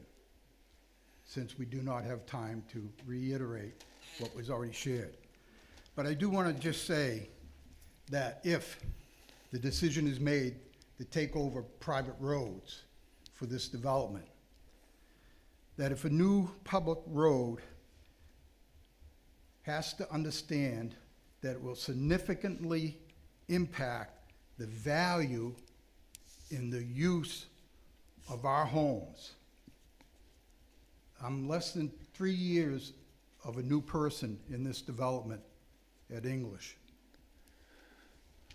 since we do not have time to reiterate what was already shared. But I do want to just say that if the decision is made to take over private roads for this development, that if a new public road has to understand that it will significantly impact the value in the use of our homes. I'm less than 3 years of a new person in this development at English.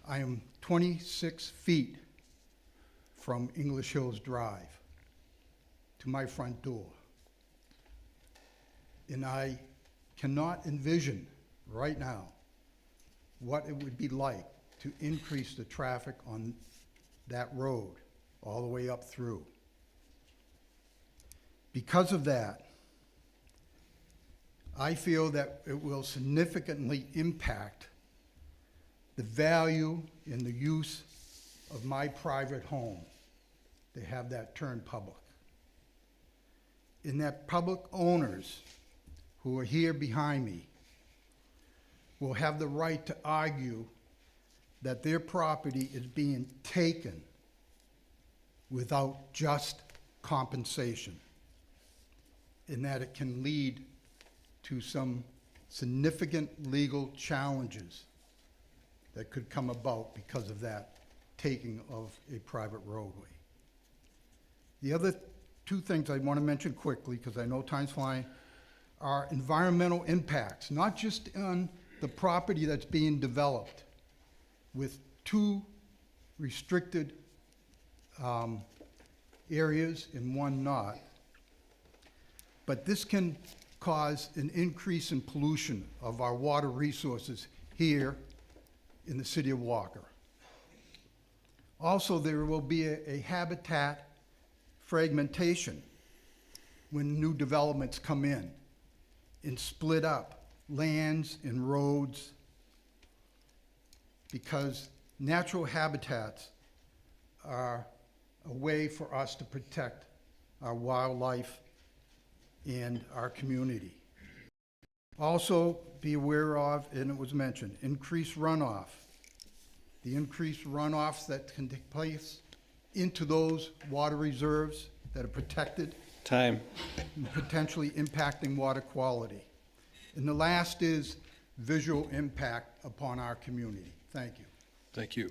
I am 26 feet from English Hills Drive to my front door. And I cannot envision right now what it would be like to increase the traffic on that road all the way up through. Because of that, I feel that it will significantly impact the value in the use of my private home to have that turned public. And that public owners who are here behind me will have the right to argue that their property is being taken without just compensation, and that it can lead to some significant legal challenges that could come about because of that taking of a private roadway. The other two things I want to mention quickly, because I know time's flying, are environmental impacts, not just on the property that's being developed with two restricted areas and one not, but this can cause an increase in pollution of our water resources here in the city of Walker. Also, there will be a habitat fragmentation when new developments come in and split up lands and roads, because natural habitats are a way for us to protect our wildlife and our community. Also, be aware of, and it was mentioned, increased runoff. The increased runoffs that can take place into those water reserves that are protected. Time. And potentially impacting water quality. And the last is visual impact upon our community. Thank you. Thank you.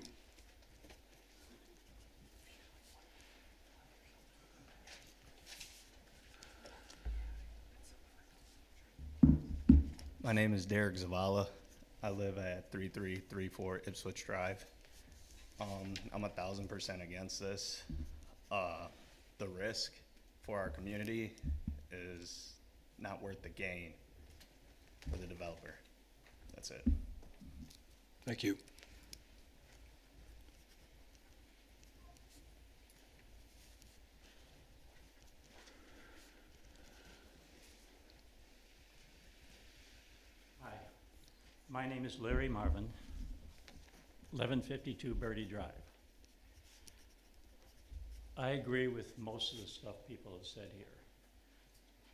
My name is Derek Zavala. I live at 3334 Ipswich Drive. I'm 1000% against this. The risk for our community is not worth the gain for the developer. That's it. Thank you. Hi, my name is Larry Marvin, 1152 Birdie Drive. I agree with most of the stuff people have said here.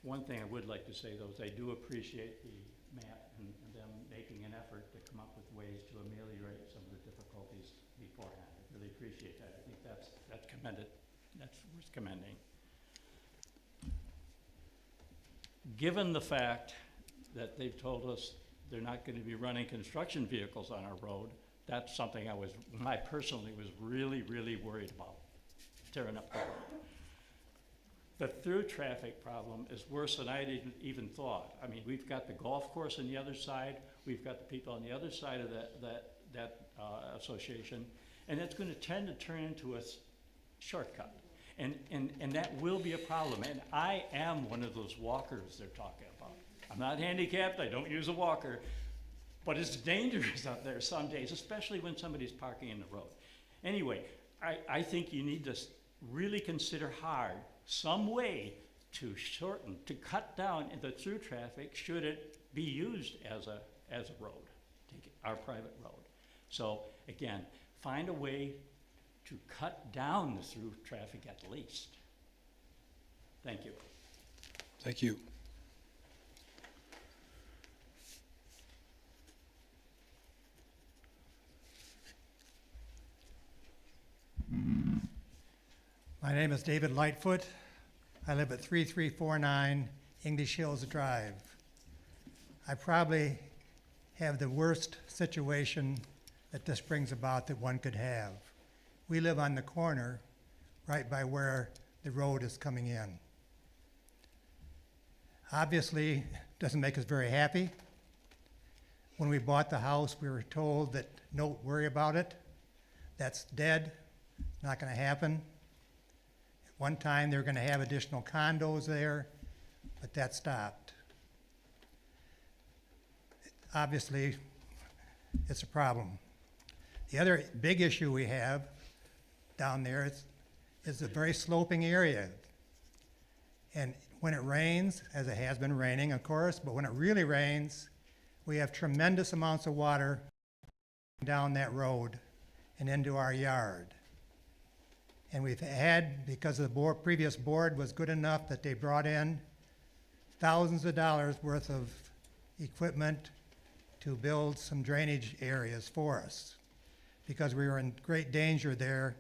One thing I would like to say, though, is I do appreciate the map and them making an effort to come up with ways to ameliorate some of the difficulties beforehand. I really appreciate that. I think that's commended, that's worth commending. Given the fact that they've told us they're not going to be running construction vehicles on our road, that's something I personally was really, really worried about, tearing up the road. The through traffic problem is worse than I even thought. I mean, we've got the golf course on the other side, we've got the people on the other side of that association, and it's going to tend to turn into a shortcut. And that will be a problem. And I am one of those walkers they're talking about. I'm not handicapped, I don't use a walker, but it's dangerous out there some days, especially when somebody's parking in the road. Anyway, I think you need to really consider hard some way to shorten, to cut down the through traffic should it be used as a road, our private road. So again, find a way to cut down the through traffic at least. Thank you. Thank you. My name is David Lightfoot. I live at 3349 English Hills Drive. I probably have the worst situation that this brings about that one could have. We live on the corner right by where the road is coming in. Obviously, it doesn't make us very happy. When we bought the house, we were told that don't worry about it. That's dead, not going to happen. One time they were going to have additional condos there, but that stopped. Obviously, it's a problem. The other big issue we have down there is a very sloping area. And when it rains, as it has been raining, of course, but when it really rains, we have tremendous amounts of water down that road and into our yard. And we've had, because the previous board was good enough that they brought in thousands of dollars worth of equipment to build some drainage areas for us. Because we were in great danger there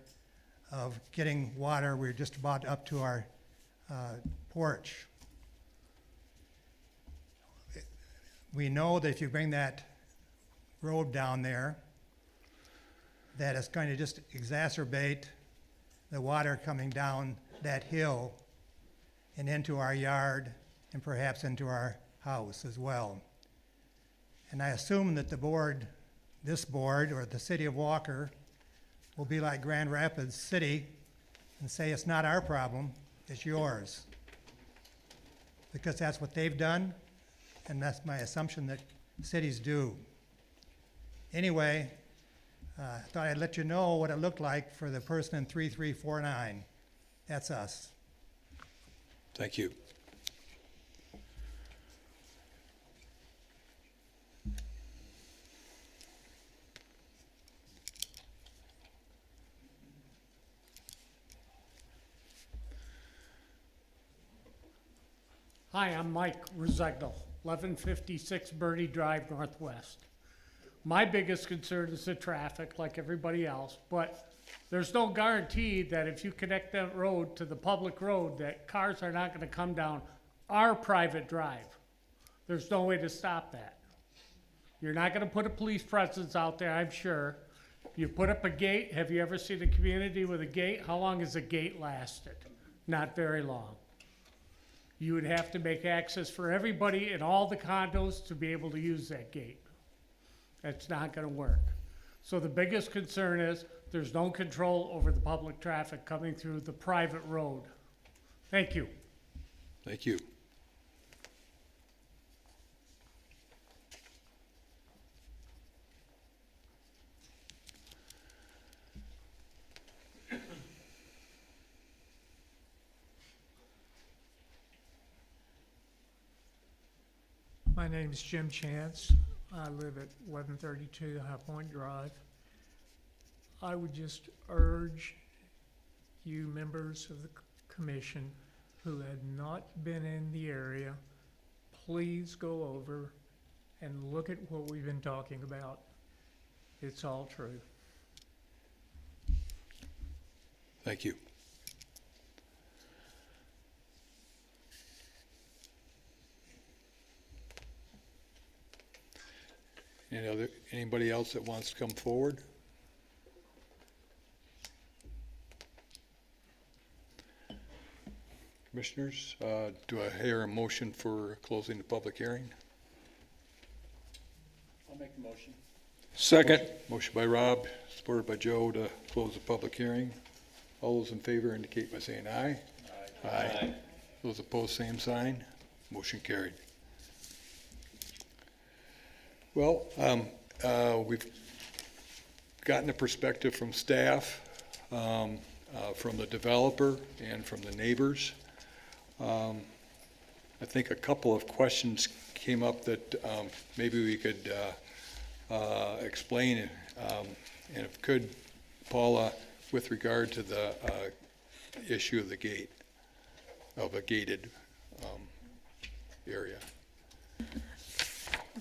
of getting water. We were just about up to our porch. We know that if you bring that road down there, that it's going to just exacerbate the water coming down that hill and into our yard and perhaps into our house as well. And I assume that the board, this board or the city of Walker, will be like Grand Rapids City and say it's not our problem, it's yours. Because that's what they've done, and that's my assumption that cities do. Anyway, I thought I'd let you know what it looked like for the person in 3349. That's us. Thank you. Hi, I'm Mike Rosegno, 1156 Birdie Drive Northwest. My biggest concern is the traffic, like everybody else, but there's no guarantee that if you connect that road to the public road, that cars are not going to come down our private drive. There's no way to stop that. You're not going to put a police presence out there, I'm sure. You put up a gate. Have you ever seen a community with a gate? How long has a gate lasted? Not very long. You would have to make access for everybody in all the condos to be able to use that gate. That's not going to work. So the biggest concern is there's no control over the public traffic coming through the private road. Thank you. Thank you. My name is Jim Chance. I live at 1132 High Point Drive. I would just urge you members of the commission who had not been in the area, please go over and look at what we've been talking about. It's all true. Thank you. Anybody else that wants to come forward? Commissioners, do I hear a motion for closing the public hearing? I'll make the motion. Second. Motion by Rob, supported by Joe to close the public hearing. All those in favor indicate by saying aye. Aye. Aye. Those opposed, same sign. Motion carried. Well, we've gotten a perspective from staff, from the developer, and from the neighbors. I think a couple of questions came up that maybe we could explain. And if could, Paula, with regard to the issue of the gate, of a gated area.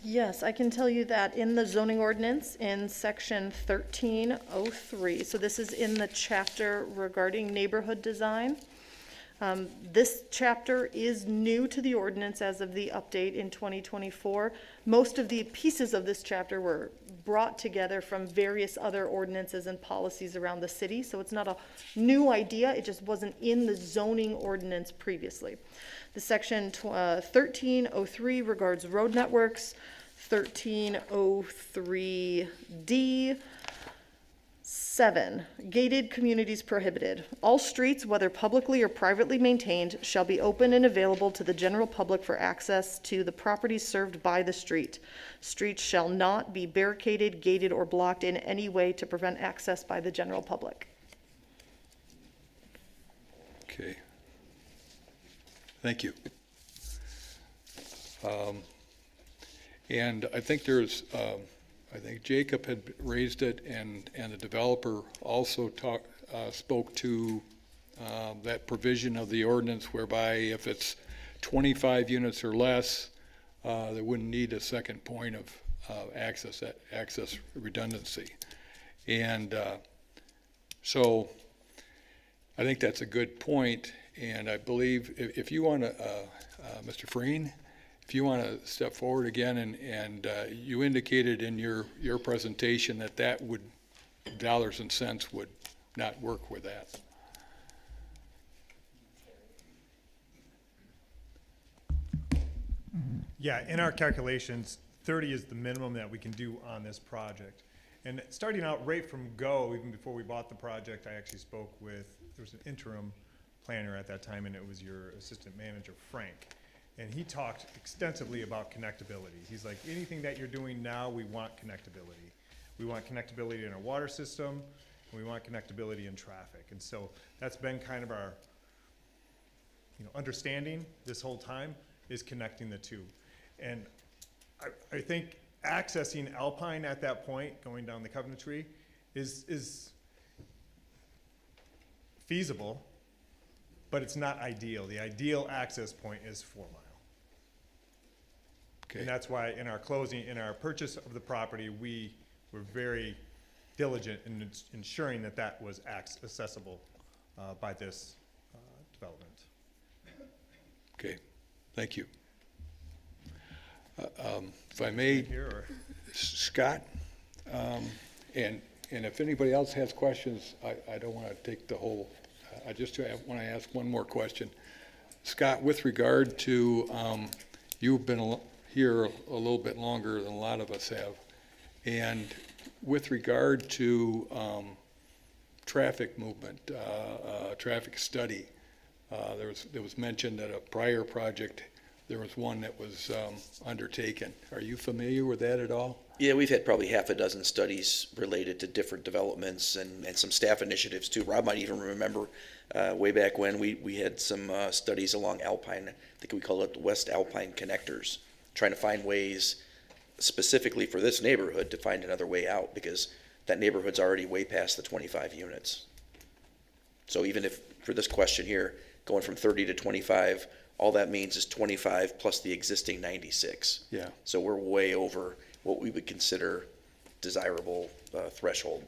Yes, I can tell you that in the zoning ordinance in section 1303, so this is in the chapter regarding neighborhood design. This chapter is new to the ordinance as of the update in 2024. Most of the pieces of this chapter were brought together from various other ordinances and policies around the city, so it's not a new idea, it just wasn't in the zoning ordinance previously. The section 1303 regards road networks, 1303D, 7, gated communities prohibited. All streets, whether publicly or privately maintained, shall be open and available to the general public for access to the properties served by the street. Streets shall not be barricaded, gated, or blocked in any way to prevent access by the general public. Okay. Thank you. And I think there's, I think Jacob had raised it, and the developer also spoke to that provision of the ordinance whereby if it's 25 units or less, they wouldn't need a second point of access redundancy. And so I think that's a good point, and I believe if you want to, Mr. Freen, if you want to step forward again, and you indicated in your presentation that would, dollars and cents would not work with that. Yeah, in our calculations, 30 is the minimum that we can do on this project. And starting out right from go, even before we bought the project, I actually spoke with, there was an interim planner at that time, and it was your assistant manager, Frank. And he talked extensively about connectability. He's like, anything that you're doing now, we want connectability. We want connectability in our water system, and we want connectability in traffic. And so that's been kind of our understanding this whole time, is connecting the two. And I think accessing Alpine at that point, going down the Covenant Tree, is feasible, but it's not ideal. The ideal access point is 4 Mile. Okay. And that's why in our purchase of the property, we were very diligent in ensuring that was accessible by this development. Okay, thank you. If I may, Scott, and if anybody else has questions, I don't want to take the whole, I just want to ask one more question. Scott, with regard to, you've been here a little bit longer than a lot of us have, and with regard to traffic movement, traffic study, there was mentioned that a prior project, there was one that was undertaken. Are you familiar with that at all? Yeah, we've had probably half a dozen studies related to different developments and some staff initiatives too. Rob might even remember way back when we had some studies along Alpine, I think we call it West Alpine Connectors, trying to find ways specifically for this neighborhood to find another way out, because that neighborhood's already way past the 25 units. So even if, for this question here, going from 30 to 25, all that means is 25 plus the existing 96. Yeah. So we're way over what we would consider desirable threshold.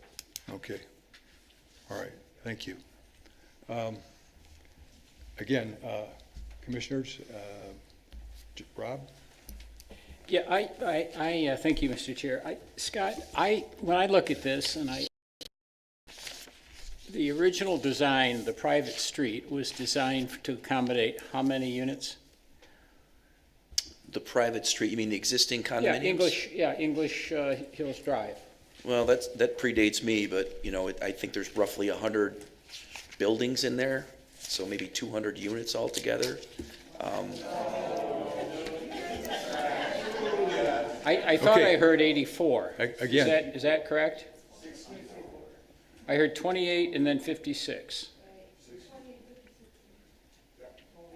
Okay. All right, thank you. Again, commissioners, Rob? Yeah, I thank you, Mr. Chair. Scott, when I look at this, and the original design, the private street, was designed to accommodate how many units? The private street, you mean the existing condominiums? English Hills Drive. Well, that predates me, but, you know, I think there's roughly 100 buildings in there, so maybe 200 units altogether. I thought Okay. I heard 84. Again. Is that correct? I heard 28 and then 56.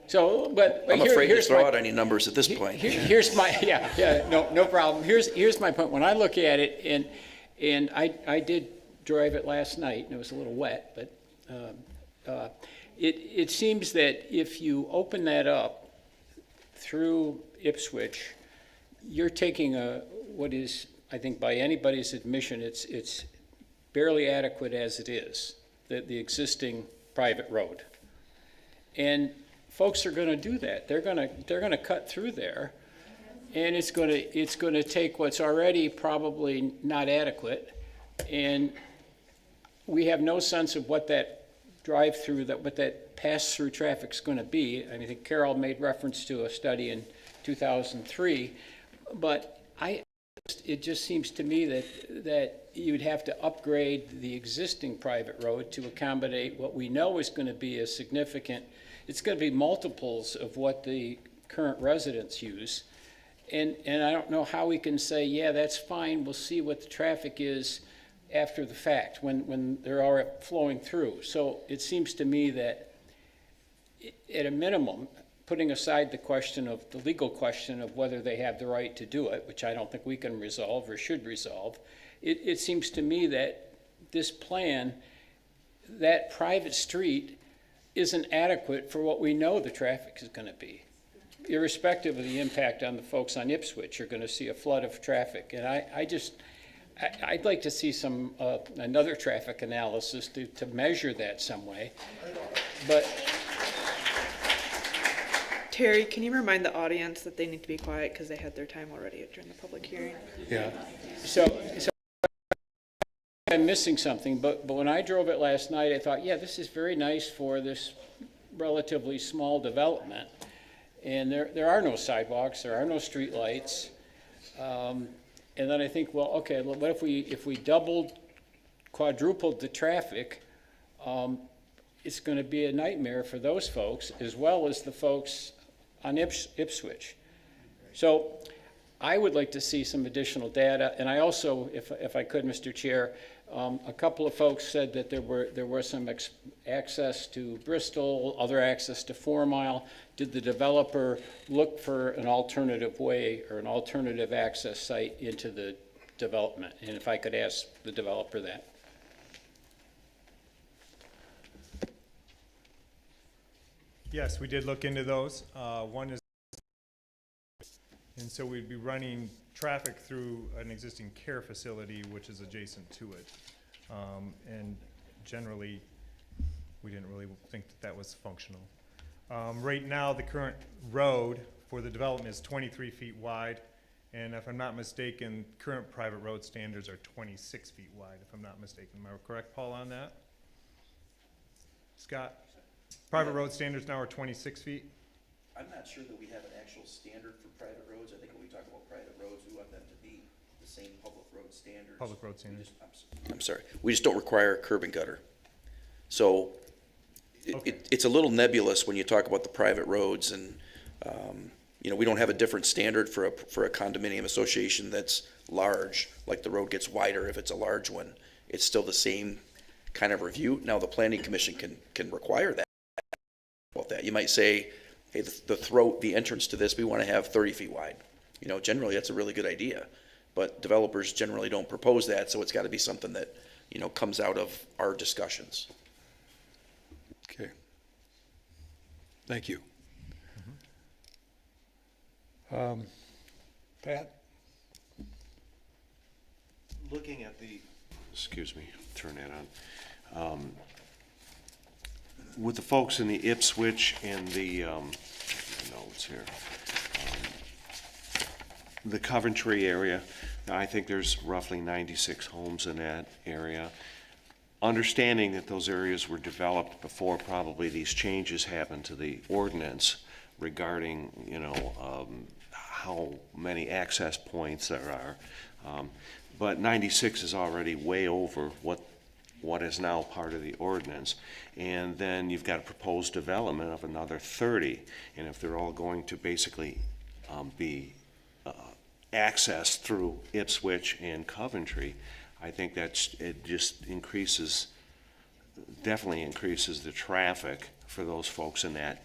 So, but I'm here- afraid to here's throw my- out any numbers at this point. Here's my, no problem. Here's my point. When I look at it, and I did drive it last night, and it was a little wet, but it seems that if you open that up through Ipswich, you're taking what is, I think by anybody's admission, it's barely adequate as it is, the existing private road. And folks are going to do that. They're going to cut through there, and it's going to take what's already probably not adequate, and we have no sense of what that drive-through, what that pass-through traffic's going to be. I mean, I think Carol made reference to a study in 2003, but it just seems to me that you'd have to upgrade the existing private road to accommodate what we know is going to be a significant. It's going to be multiples of what the current residents use. And I don't know how we can say, yeah, that's fine, we'll see what the traffic is after the fact, when they're already flowing through. So it seems to me that, at a minimum, putting aside the legal question of whether they have the right to do it, which I don't think we can resolve or should resolve, it seems to me that this plan, that private street, isn't adequate for what we know the traffic is going to be. Irrespective of the impact on the folks on Ipswich, are going to see a flood of traffic. And I'd like to see another traffic analysis to measure that some way. But Terry, can you remind the audience that they need to be quiet because they had their time already during the public hearing? Yeah. So I'm missing something, but when I drove it last night, I thought, yeah, this is very nice for this relatively small development. And there are no sidewalks, there are no streetlights. And then I think, well, okay, what if we doubled, quadrupled the traffic? It's going to be a nightmare for those folks as well as the folks on Ipswich. So I would like to see some additional data, and I also, if I could, Mr. Chair, a couple of folks said that there were some access to Bristol, other access to 4 Mile. Did the developer look for an alternative way or an alternative access site into the development? And if I could ask the developer that. Yes, we did look into those. One is, and so we'd be running traffic through an existing care facility which is adjacent to it. And generally, we didn't really think that was functional. Right now, the current road for the development is 23 feet wide, and if I'm not mistaken, current private road standards are 26 feet wide, if I'm not mistaken. Am I correct, Paul, on that? Scott? Private road standards now are 26 feet? I'm not sure that we have an actual standard for private roads. I think when we talk about private roads, we want them to be the same public road standards. Public road standards. I'm sorry. We just don't require curb and gutter. So it's a little nebulous when you talk about the private roads, and you know, we don't have a different standard for a condominium association that's large. Like the road gets wider if it's a large one. It's still the same kind of review. Now the planning commission can require that. About that, you might say, hey, the entrance to this, we want to have 30 feet wide. You know, generally that's a really good idea, but developers generally don't propose that, so it's got to be something that, you know, comes out of our discussions. Okay. Thank you. Pat? Looking at excuse me, turn that on. with the folks in the Ipswich and the, notes here, the Coventry area, I think there's roughly 96 homes in that area. Understanding that those areas were developed before probably these changes happened to the ordinance regarding, how many access points there are. But 96 is already way over what is now part of the ordinance. And then you've got a proposed development of another 30. And if they're all going to basically be accessed through Ipswich and Coventry, I think it just definitely increases the traffic for those folks in that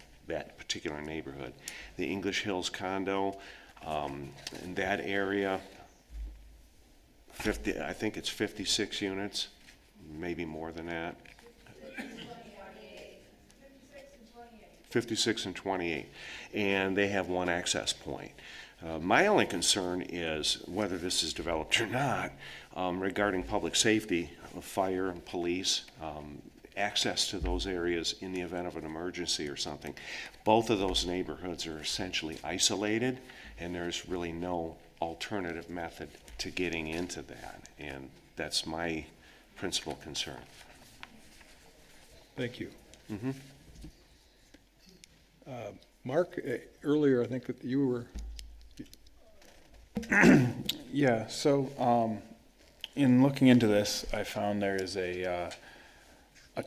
particular neighborhood. The English Hills condo, in that area, I think it's 56 units, maybe more than that. 56 and 28, and they have one access point. My only concern is whether this is developed or not, regarding public safety, fire and police, access to those areas in the event of an emergency or something. Both of those neighborhoods are essentially isolated, and there's really no alternative method to getting into that, and that's my principal concern. Thank you. Mark, earlier I think that you were... Yeah, so in looking into this, I found there is a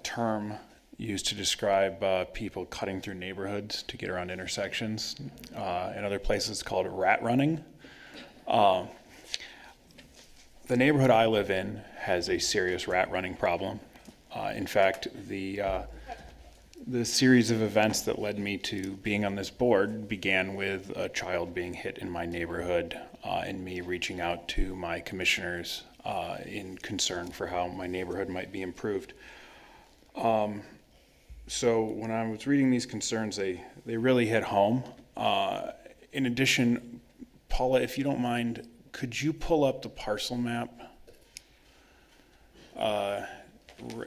term used to describe people cutting through neighborhoods to get around intersections. In other places, it's called rat running. The neighborhood I live in has a serious rat running problem. In fact, the series of events that led me to being on this board began with a child being hit in my neighborhood and me reaching out to my commissioners in concern for how my neighborhood might be improved. So when I was reading these concerns, they really hit home. In addition, Paula, if you don't mind, could you pull up the parcel map?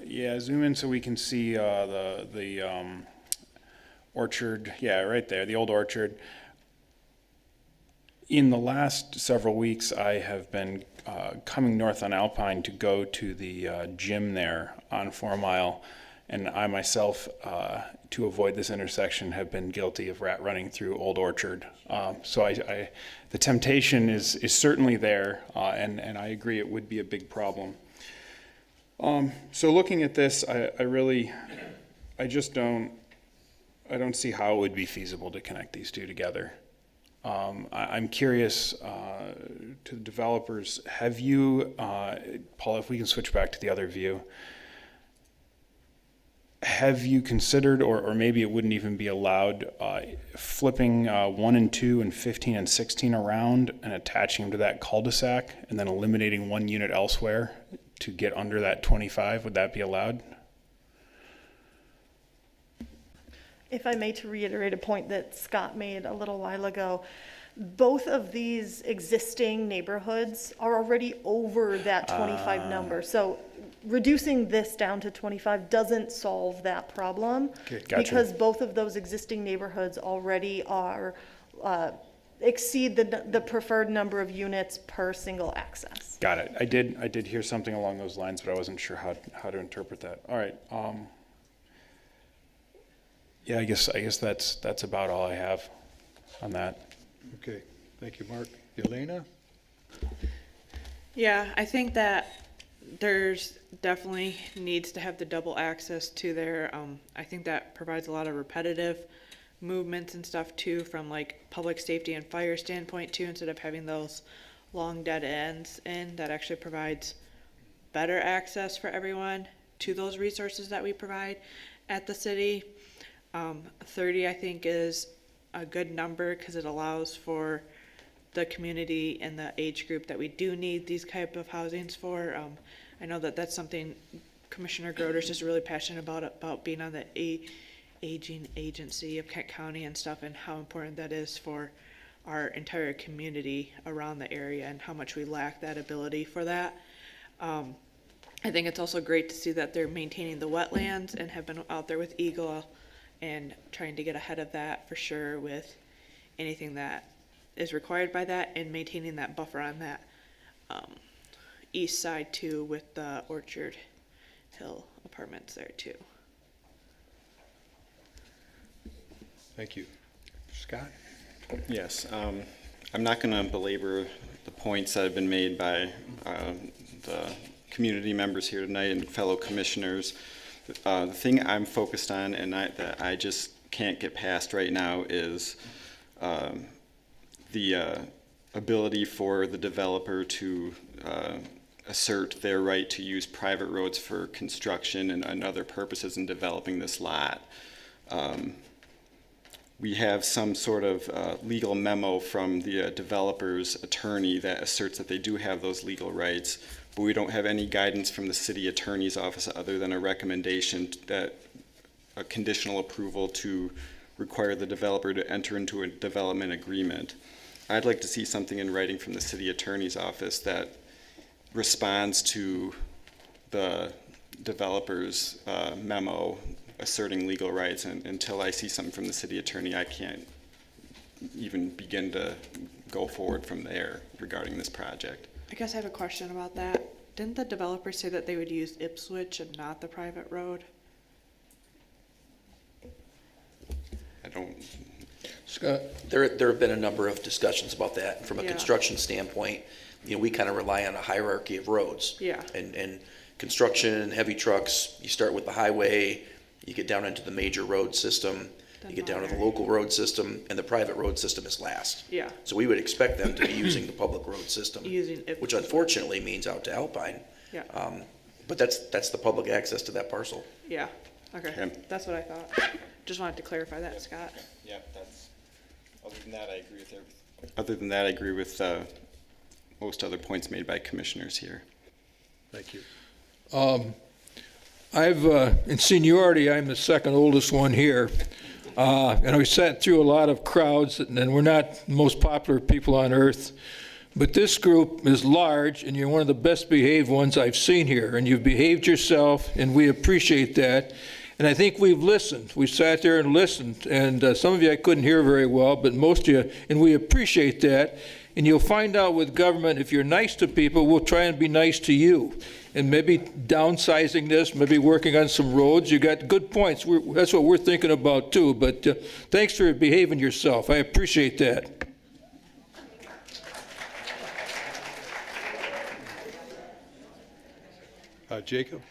Yeah, zoom in so we can see the orchard. Yeah, right there, the old orchard. In the last several weeks, I have been coming north on Alpine to go to the gym there on 4 Mile, and I myself, to avoid this intersection, have been guilty of rat running through Old Orchard. So the temptation is certainly there, and I agree it would be a big problem. So looking at this, I don't see how it would be feasible to connect these two together. I'm curious to the developers, have you, Paul, if we can switch back to the other view, have you considered, or maybe it wouldn't even be allowed, flipping 1 and 2 and 15 and 16 around and attaching them to that cul-de-sac and then eliminating 1 unit elsewhere to get under that 25? Would that be allowed? If I may, to reiterate a point that Scott made a little while ago, both of these existing neighborhoods are already over that 25 number. So reducing this down to 25 doesn't solve that problem. Okay, gotcha. Because both of those existing neighborhoods already are, exceed the preferred number of units per single access. Got it. I did hear something along those lines, but I wasn't sure how to interpret that. All right. Yeah, I guess that's about all I have on that. Okay, thank you, Mark. Elena? Yeah, I think that there's definitely needs to have the double access to there. I think that provides a lot of repetitive movements and stuff too, from like public safety and fire standpoint too, instead of having those long dead ends in. That actually provides better access for everyone to those resources that we provide at the city. 30 I think is a good number because it allows for the community and the age group that we do need these type of housings for. I know that that's something Commissioner Groders is really passionate about being on the aging agency of Kent County and stuff, and how important that is for our entire community around the area and how much we lack that ability for that. I think it's also great to see that they're maintaining the wetlands and have been out there with Eagle and trying to get ahead of that for sure with anything that is required by that, and maintaining that buffer on that east side too with the Orchard Hill apartments there too. Thank you. Scott? Yes, I'm not going to belabor the points that have been made by the community members here tonight and fellow commissioners. The thing I'm focused on and that I just can't get past right now is the ability for the developer to assert their right to use private roads for construction and other purposes in developing this lot. We have some sort of legal memo from the developer's attorney that asserts that they do have those legal rights, but we don't have any guidance from the city attorney's office other than a recommendation that a conditional approval to require the developer to enter into a development agreement. I'd like to see something in writing from the city attorney's office that responds to the developer's memo asserting legal rights, and until I see something from the city attorney, I can't even begin to go forward from there regarding this project. I guess I have a question about that. Didn't the developer say that they would use Ipswich and not the private road? I don't. Scott? There have been a number of discussions about that. From a Yeah. construction standpoint, we kind of rely on a hierarchy of roads. Yeah. And construction, heavy trucks, you start with the highway, you get down into the major road system, you get down to the local road system, and the private road system is last. Yeah. So we would expect them to be using the public road system, Using Ipswich. which unfortunately means out to Alpine. Yeah. But that's the public access to that parcel. Yeah. Okay. Okay. That's what I thought. Just wanted to clarify that, Scott. Yep, that's, other than that, I agree with everything. Other than that, I agree with most other points made by commissioners here. Thank you. In seniority, I'm the second oldest one here. And we sat through a lot of crowds, and we're not the most popular people on earth. But this group is large, and you're one of the best behaved ones I've seen here. And you've behaved yourself, and we appreciate that. And I think we've listened. We sat there and listened. And some of you I couldn't hear very well, but most of you, and we appreciate that. And you'll find out with government, if you're nice to people, we'll try and be nice to you. And maybe downsizing this, maybe working on some roads. You got good points. That's what we're thinking about too. But thanks for behaving yourself. I appreciate that. Jacob?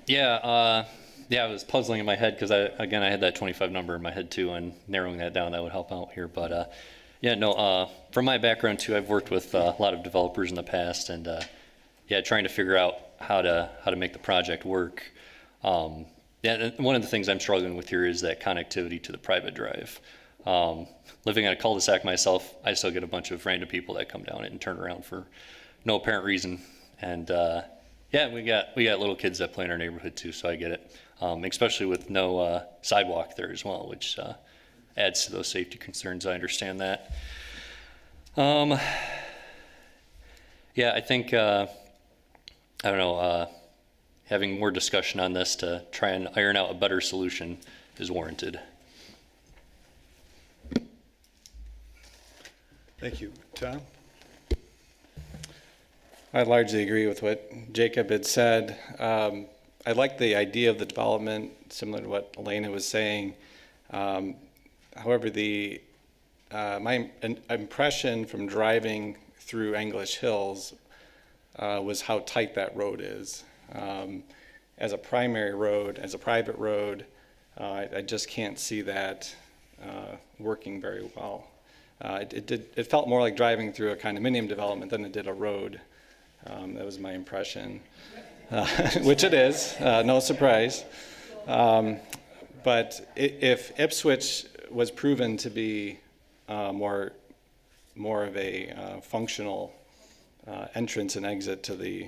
Yeah, it was puzzling in my head because I had that 25 number in my head too, and narrowing that down, that would help out here. But from my background too, I've worked with a lot of developers in the past, and trying to figure out how to make the project work. And one of the things I'm struggling with here is that connectivity to the private drive. Living on a cul-de-sac myself, I still get a bunch of random people that come down it and turn around for no apparent reason. And we got little kids that play in our neighborhood too, so I get it. Especially with no sidewalk there as well, which adds to those safety concerns. I understand that. I think having more discussion on this to try and iron out a better solution is warranted. Thank you. Tom? I largely agree with what Jacob had said. I like the idea of the development, similar to what Elena was saying. However, my impression from driving through English Hills was how tight that road is. As a primary road, as a private road, I just can't see that working very well. It felt more like driving through a condominium development than it did a road. That was my impression, which it is, no surprise. But if Ipswich was proven to be more of a functional entrance and exit to the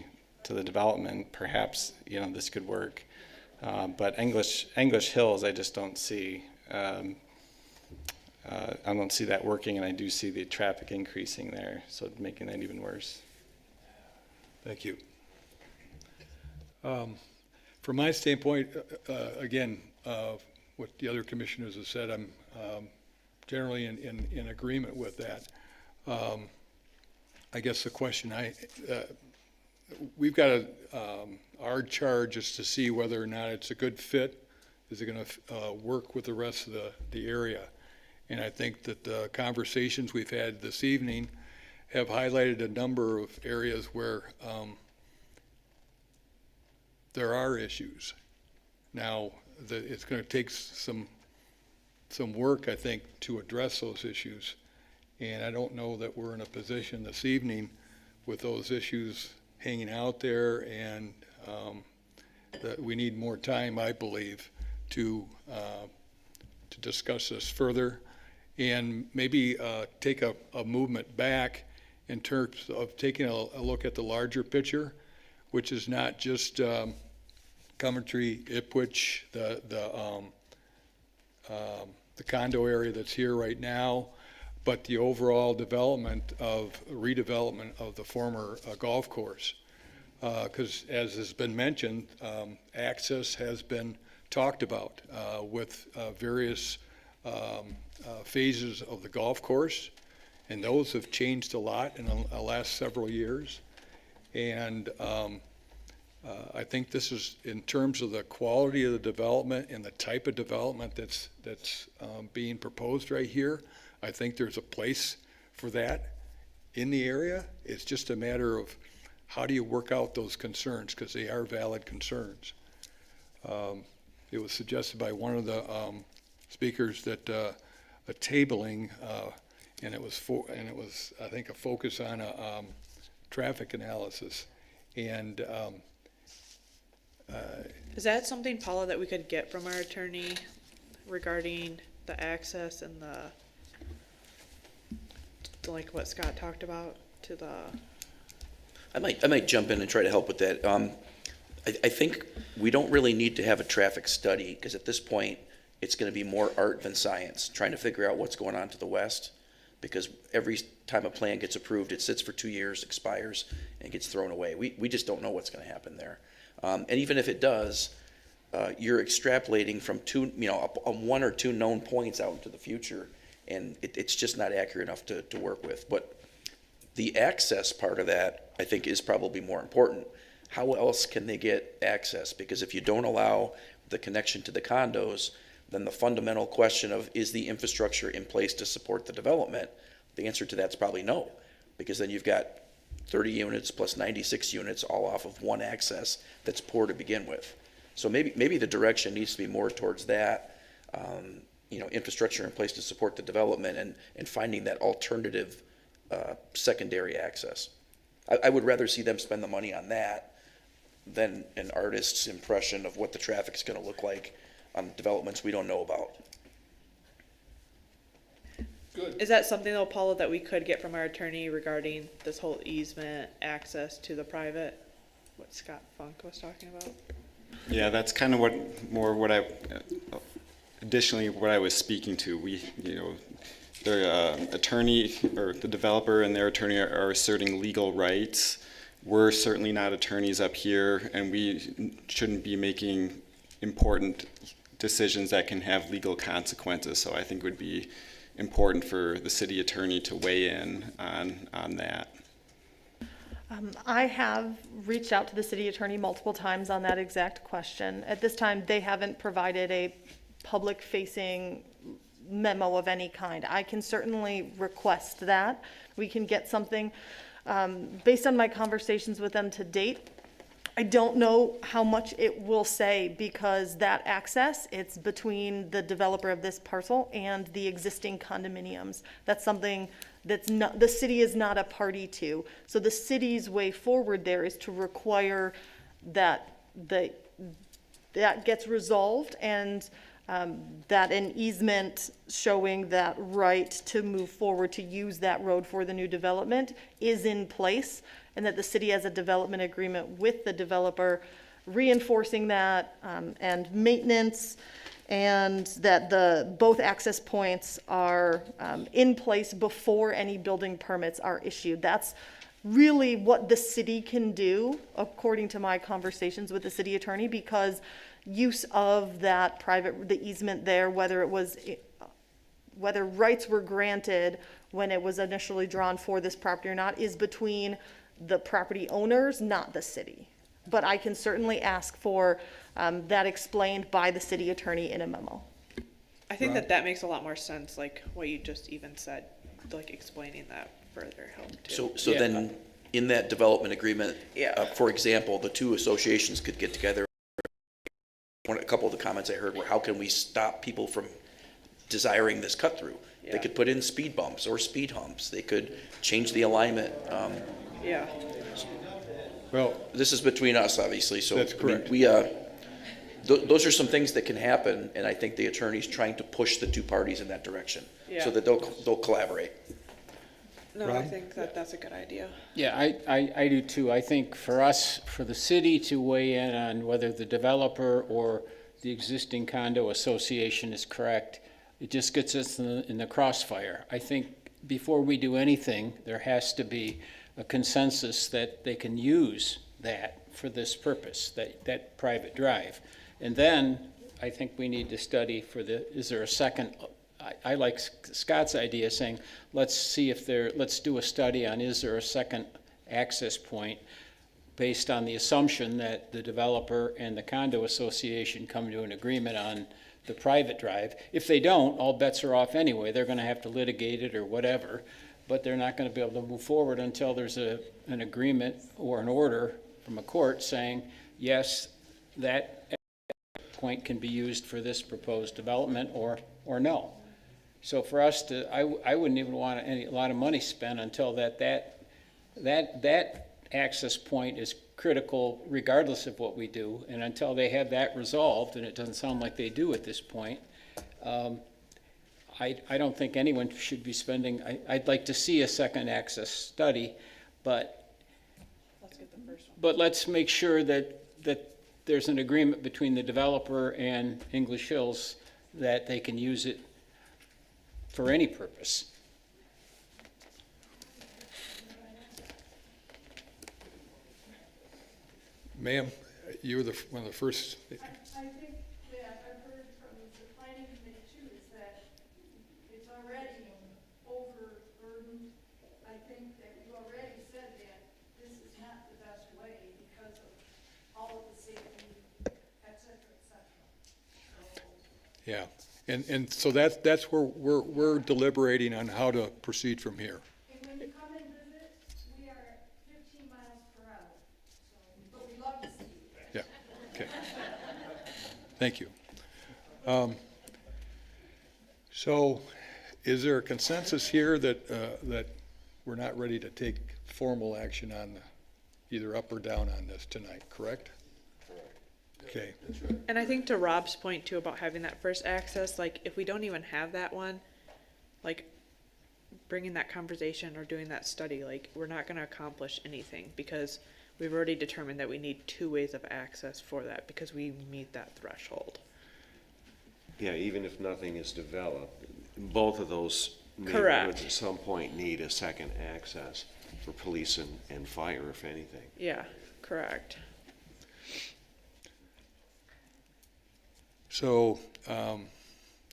development, perhaps this could work. But English Hills, I just don't see. I don't see that working, and I do see the traffic increasing there, so making that even worse. Thank you. From my standpoint, again, what the other commissioners have said, I'm generally in agreement with that. I guess the question we've got our charge is to see whether or not it's a good fit. Is it going to work with the rest of the area? And I think that the conversations we've had this evening have highlighted a number of areas where there are issues. Now, it's going to take some work, I think, to address those issues. And I don't know that we're in a position this evening with those issues hanging out there, and that we need more time, I believe, to discuss this further, and maybe take a movement back in terms of taking a look at the larger picture, which is not just Coventry, Ipswich, the condo area that's here right now, but the overall redevelopment of the former golf course. Because as has been mentioned, access has been talked about with various phases of the golf course, and those have changed a lot in the last several years. And I think this is, in terms of the quality of the development and the type of development that's being proposed right here, I think there's a place for that in the area. It's just a matter of how do you work out those concerns, because they are valid concerns. It was suggested by one of the speakers that a tabling, and it was I think a focus on a traffic analysis. And is that something, Paula, that we could get from our attorney regarding the access and like what Scott talked about to the? I might jump in and try to help with that. I think we don't really need to have a traffic study, because at this point, it's going to be more art than science, trying to figure out what's going on to the west, because every time a plan gets approved, it sits for 2 years, expires, and gets thrown away. We just don't know what's going to happen there. And even if it does, you're extrapolating from one or two known points out into the future, and it's just not accurate enough to work with. But the access part of that, I think, is probably more important. How else can they get access? Because if you don't allow the connection to the condos, then the fundamental question of, is the infrastructure in place to support the development? The answer to that's probably no, because then you've got 30 units plus 96 units all off of one access that's poor to begin with. So maybe the direction needs to be more towards that, infrastructure in place to support the development, and finding that alternative secondary access. I would rather see them spend the money on that than an artist's impression of what the traffic's going to look like on developments we don't know about. Good. Is that something, though, Paula, that we could get from our attorney regarding this whole easement access to the private, what Scott Funk was talking about? Yeah, that's kind of what I was speaking to. Their attorney, or the developer and their attorney, are asserting legal rights. We're certainly not attorneys up here, and we shouldn't be making important decisions that can have legal consequences. So I think it would be important for the city attorney to weigh in on that. I have reached out to the city attorney multiple times on that exact question. At this time, they haven't provided a public-facing memo of any kind. I can certainly request that. We can get something. Based on my conversations with them to date, I don't know how much it will say, because that access, it's between the developer of this parcel and the existing condominiums. That's something that's not, the city is not a party to. So the city's way forward there is to require that that gets resolved, and that an easement showing that right to move forward to use that road for the new development is in place, and that the city has a development agreement with the developer reinforcing that, and maintenance and that both access points are in place before any building permits are issued. That's really what the city can do, according to my conversations with the city attorney, because use of that the easement there, whether rights were granted when it was initially drawn for this property or not, is between the property owners, not the city. But I can certainly ask for that explained by the city attorney in a memo. I think that makes a lot more sense, like what you just even said, like explaining that further helped too. So then, in that development agreement, Yeah. for example, the two associations could get together. A couple of the comments I heard were, how can we stop people from desiring this cut through? They could put in speed bumps or speed humps. They could change the alignment. Yeah. Well, this is between us, obviously. So that's correct. Those are some things that can happen, and I think the attorney's trying to push the two parties in that direction, Yeah. so that they'll collaborate. No, I think that's a good idea. Yeah, I do too. I think for us, for the city to weigh in on whether the developer or the existing condo association is correct, it just gets us in the crossfire. I think before we do anything, there has to be a consensus that they can use that for this purpose, that private drive. And then I think we need to study is there a second, I like Scott's idea saying, let's do a study on is there a second access point based on the assumption that the developer and the condo association come to an agreement on the private drive. If they don't, all bets are off anyway. They're going to have to litigate it or whatever, but they're not going to be able to move forward until there's an agreement or an order from a court saying, yes, that point can be used for this proposed development or no. So for us I wouldn't even want a lot of money spent until that access point is critical regardless of what we do, and until they have that resolved, and it doesn't sound like they do at this point, I don't think anyone should be spending, I'd like to see a second access study, but Let's get the first one. but let's make sure that there's an agreement between the developer and English Hills that they can use it for any purpose. Ma'am, you were one of the first. I think that I've heard from the planning committee too, is that it's already overburdened. I think that you already said that this is not the best way because of all of the safety, et cetera, So, Yeah, and so that's where we're deliberating on how to proceed from here. and when you come and visit, we are at 15 miles per hour, but we love to see you. Yeah, okay. Thank you. So is there a consensus here that we're not ready to take formal action on either up or down on this tonight, correct? Okay. And I think to Rob's point too about having that first access, like if we don't even have that one, like bringing that conversation or doing that study, like we're not going to accomplish anything because we've already determined that we need two ways of access for that because we meet that threshold. Yeah, even if nothing is developed, both of those Correct. neighborhoods at some point need a second access for police and fire, if anything. Yeah, correct. So,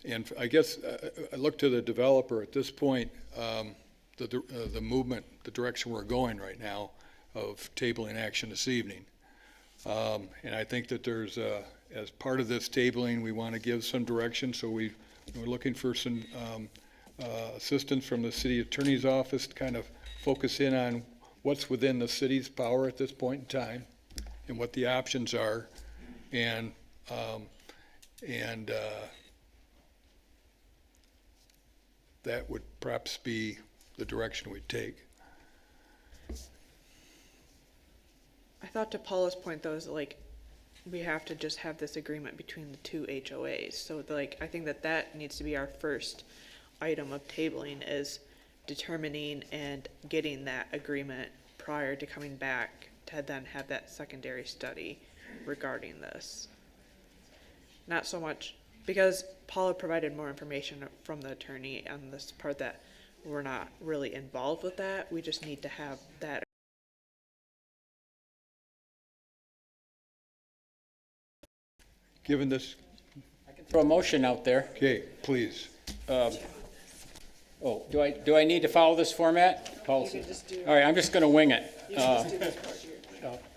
and I guess I look to the developer at this point, the movement, the direction we're going right now of tabling action this evening. And I think that there's, as part of this tabling, we want to give some direction. So we're looking for some assistance from the city attorney's office to kind of focus in on what's within the city's power at this point in time and what the options are. And that would perhaps be the direction we'd take. I thought to Paula's point though is like we have to just have this agreement between the two HOAs. So like I think that needs to be our first item of tabling is determining and getting that agreement prior to coming back to then have that secondary study regarding this. Not so much because Paula provided more information from the attorney on this part that we're not really involved with that. We just need to have that. Given this, Throw a motion out there. okay, please. Oh, do I need to follow this format? Policy. All right, I'm just going to wing it.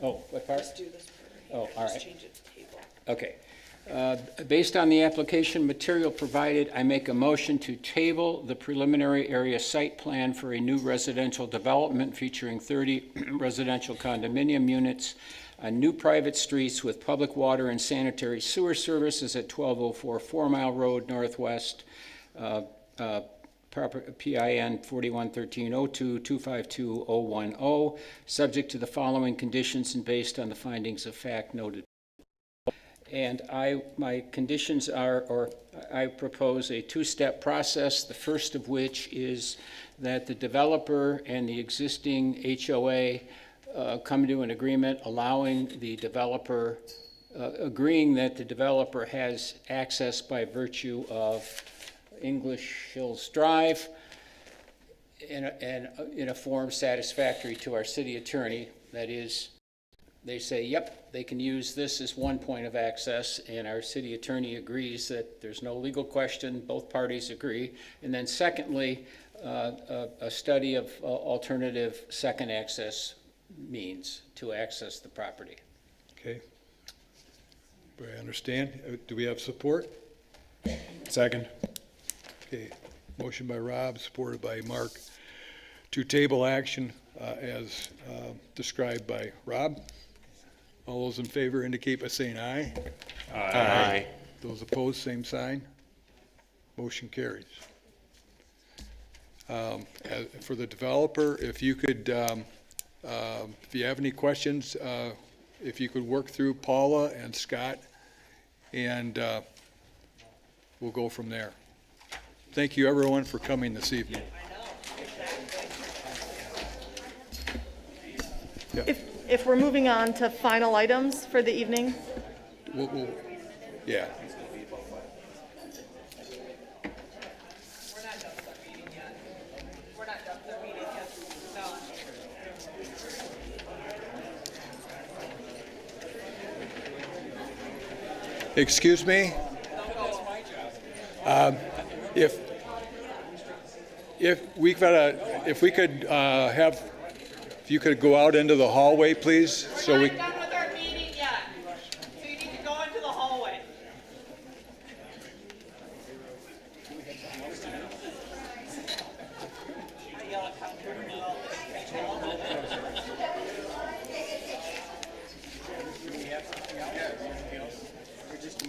Oh, what part? Just do this part. Oh, all right. Just change it to table. Okay. Based on the application material provided, I make a motion to table the preliminary area site plan for a new residential development featuring 30 residential condominium units on new private streets with public water and sanitary sewer services at 1204 4 Mile Road Northwest, PIN 411302252010, subject to the following conditions and based on the findings of fact noted. And my conditions are, or I propose a two-step process, the first of which is that the developer and the existing HOA come to an agreement allowing the developer, agreeing that the developer has access by virtue of English Hills Drive in a form satisfactory to our city attorney. That is, they say, yep, they can use this as one point of access, and our city attorney agrees that there's no legal question, both parties agree. And then secondly, a study of alternative second access means to access the property. Okay. Do I understand? Do we have support? Second. Okay. Motion by Rob, supported by Mark, to table action as described by Rob. All those in favor indicate by saying aye. Aye. Those opposed, same sign. Motion carries. For the developer, if you could, if you have any questions, if you could work through Paula and Scott, and we'll go from there. Thank you, everyone, for coming this evening. If we're moving on to final items for the evening, Yeah. Excuse me? If we could have, if you could go out into the hallway, please, so we. We're not done with our meeting yet, so you need to go into the hallway.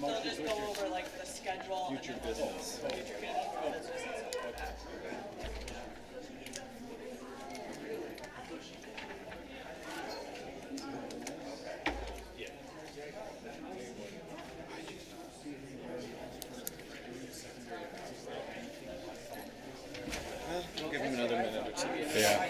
They'll just go over like the schedule. Future business. We'll give him another minute or two. Yeah.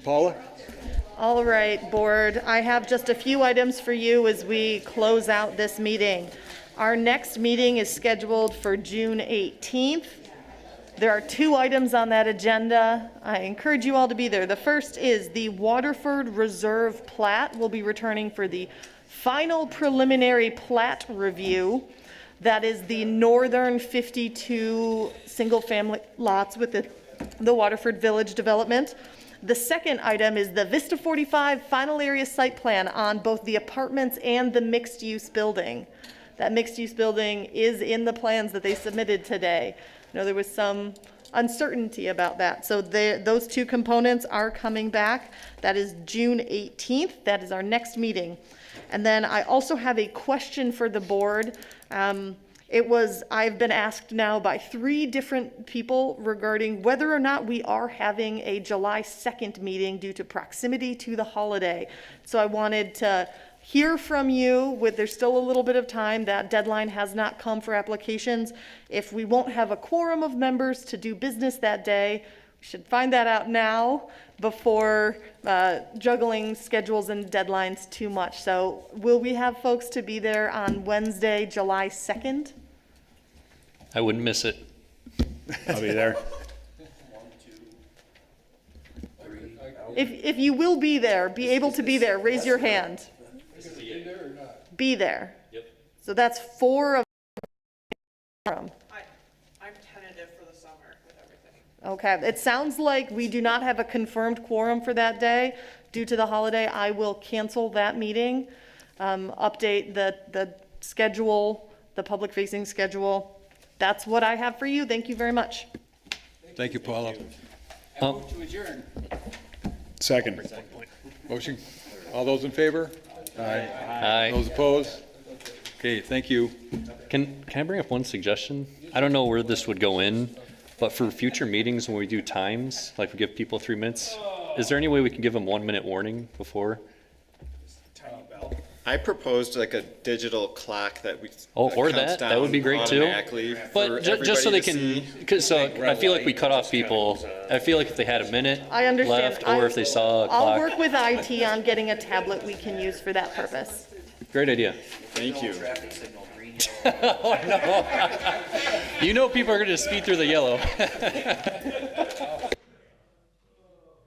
Paula? all right, board, I have just a few items for you as we close out this meeting. Our next meeting is scheduled for June 18th. There are 2 items on that agenda. I encourage you all to be there. The first is the Waterford Reserve Plat. We'll be returning for the final preliminary plat review. That is the northern 52 single-family lots with the Waterford Village development. The second item is the Vista 45 final area site plan on both the apartments and the mixed-use building. That mixed-use building is in the plans that they submitted today. I know there was some uncertainty about that. So those two components are coming back. That is June 18th. That is our next meeting. And then I also have a question for the board. I've been asked now by 3 different people regarding whether or not we are having a July 2nd meeting due to proximity to the holiday. So I wanted to hear from you, there's still a little bit of time, that deadline has not come for applications. If we won't have a quorum of members to do business that day, we should find that out now before juggling schedules and deadlines too much. So will we have folks to be there on Wednesday, July 2nd? I wouldn't miss it. I'll be there. If you will be there, be able to be there, raise your hand. Be there. Yep. So that's 4 of them. I'm tentative for the summer with everything. Okay, it sounds like we do not have a confirmed quorum for that day due to the holiday. I will cancel that meeting, update the schedule, the public facing schedule. That's what I have for you. Thank you very much. Thank you, Paula. I move to adjourn. Second. Motion, all those in favor? Aye. Those opposed? Okay, thank you. Can I bring up one suggestion? I don't know where this would go in, but for future meetings when we do times, like we give people 3 minutes, is there any way we can give them 1 minute warning before? I proposed like a digital clock that we. Or that would be great too. But just so they can, I feel like we cut off people. I feel like if they had a minute I understand. left, or if they saw a I'll clock. work with IT on getting a tablet we can use for that purpose. Great idea. Thank you. Oh, no. You know people are going to speed through the yellow.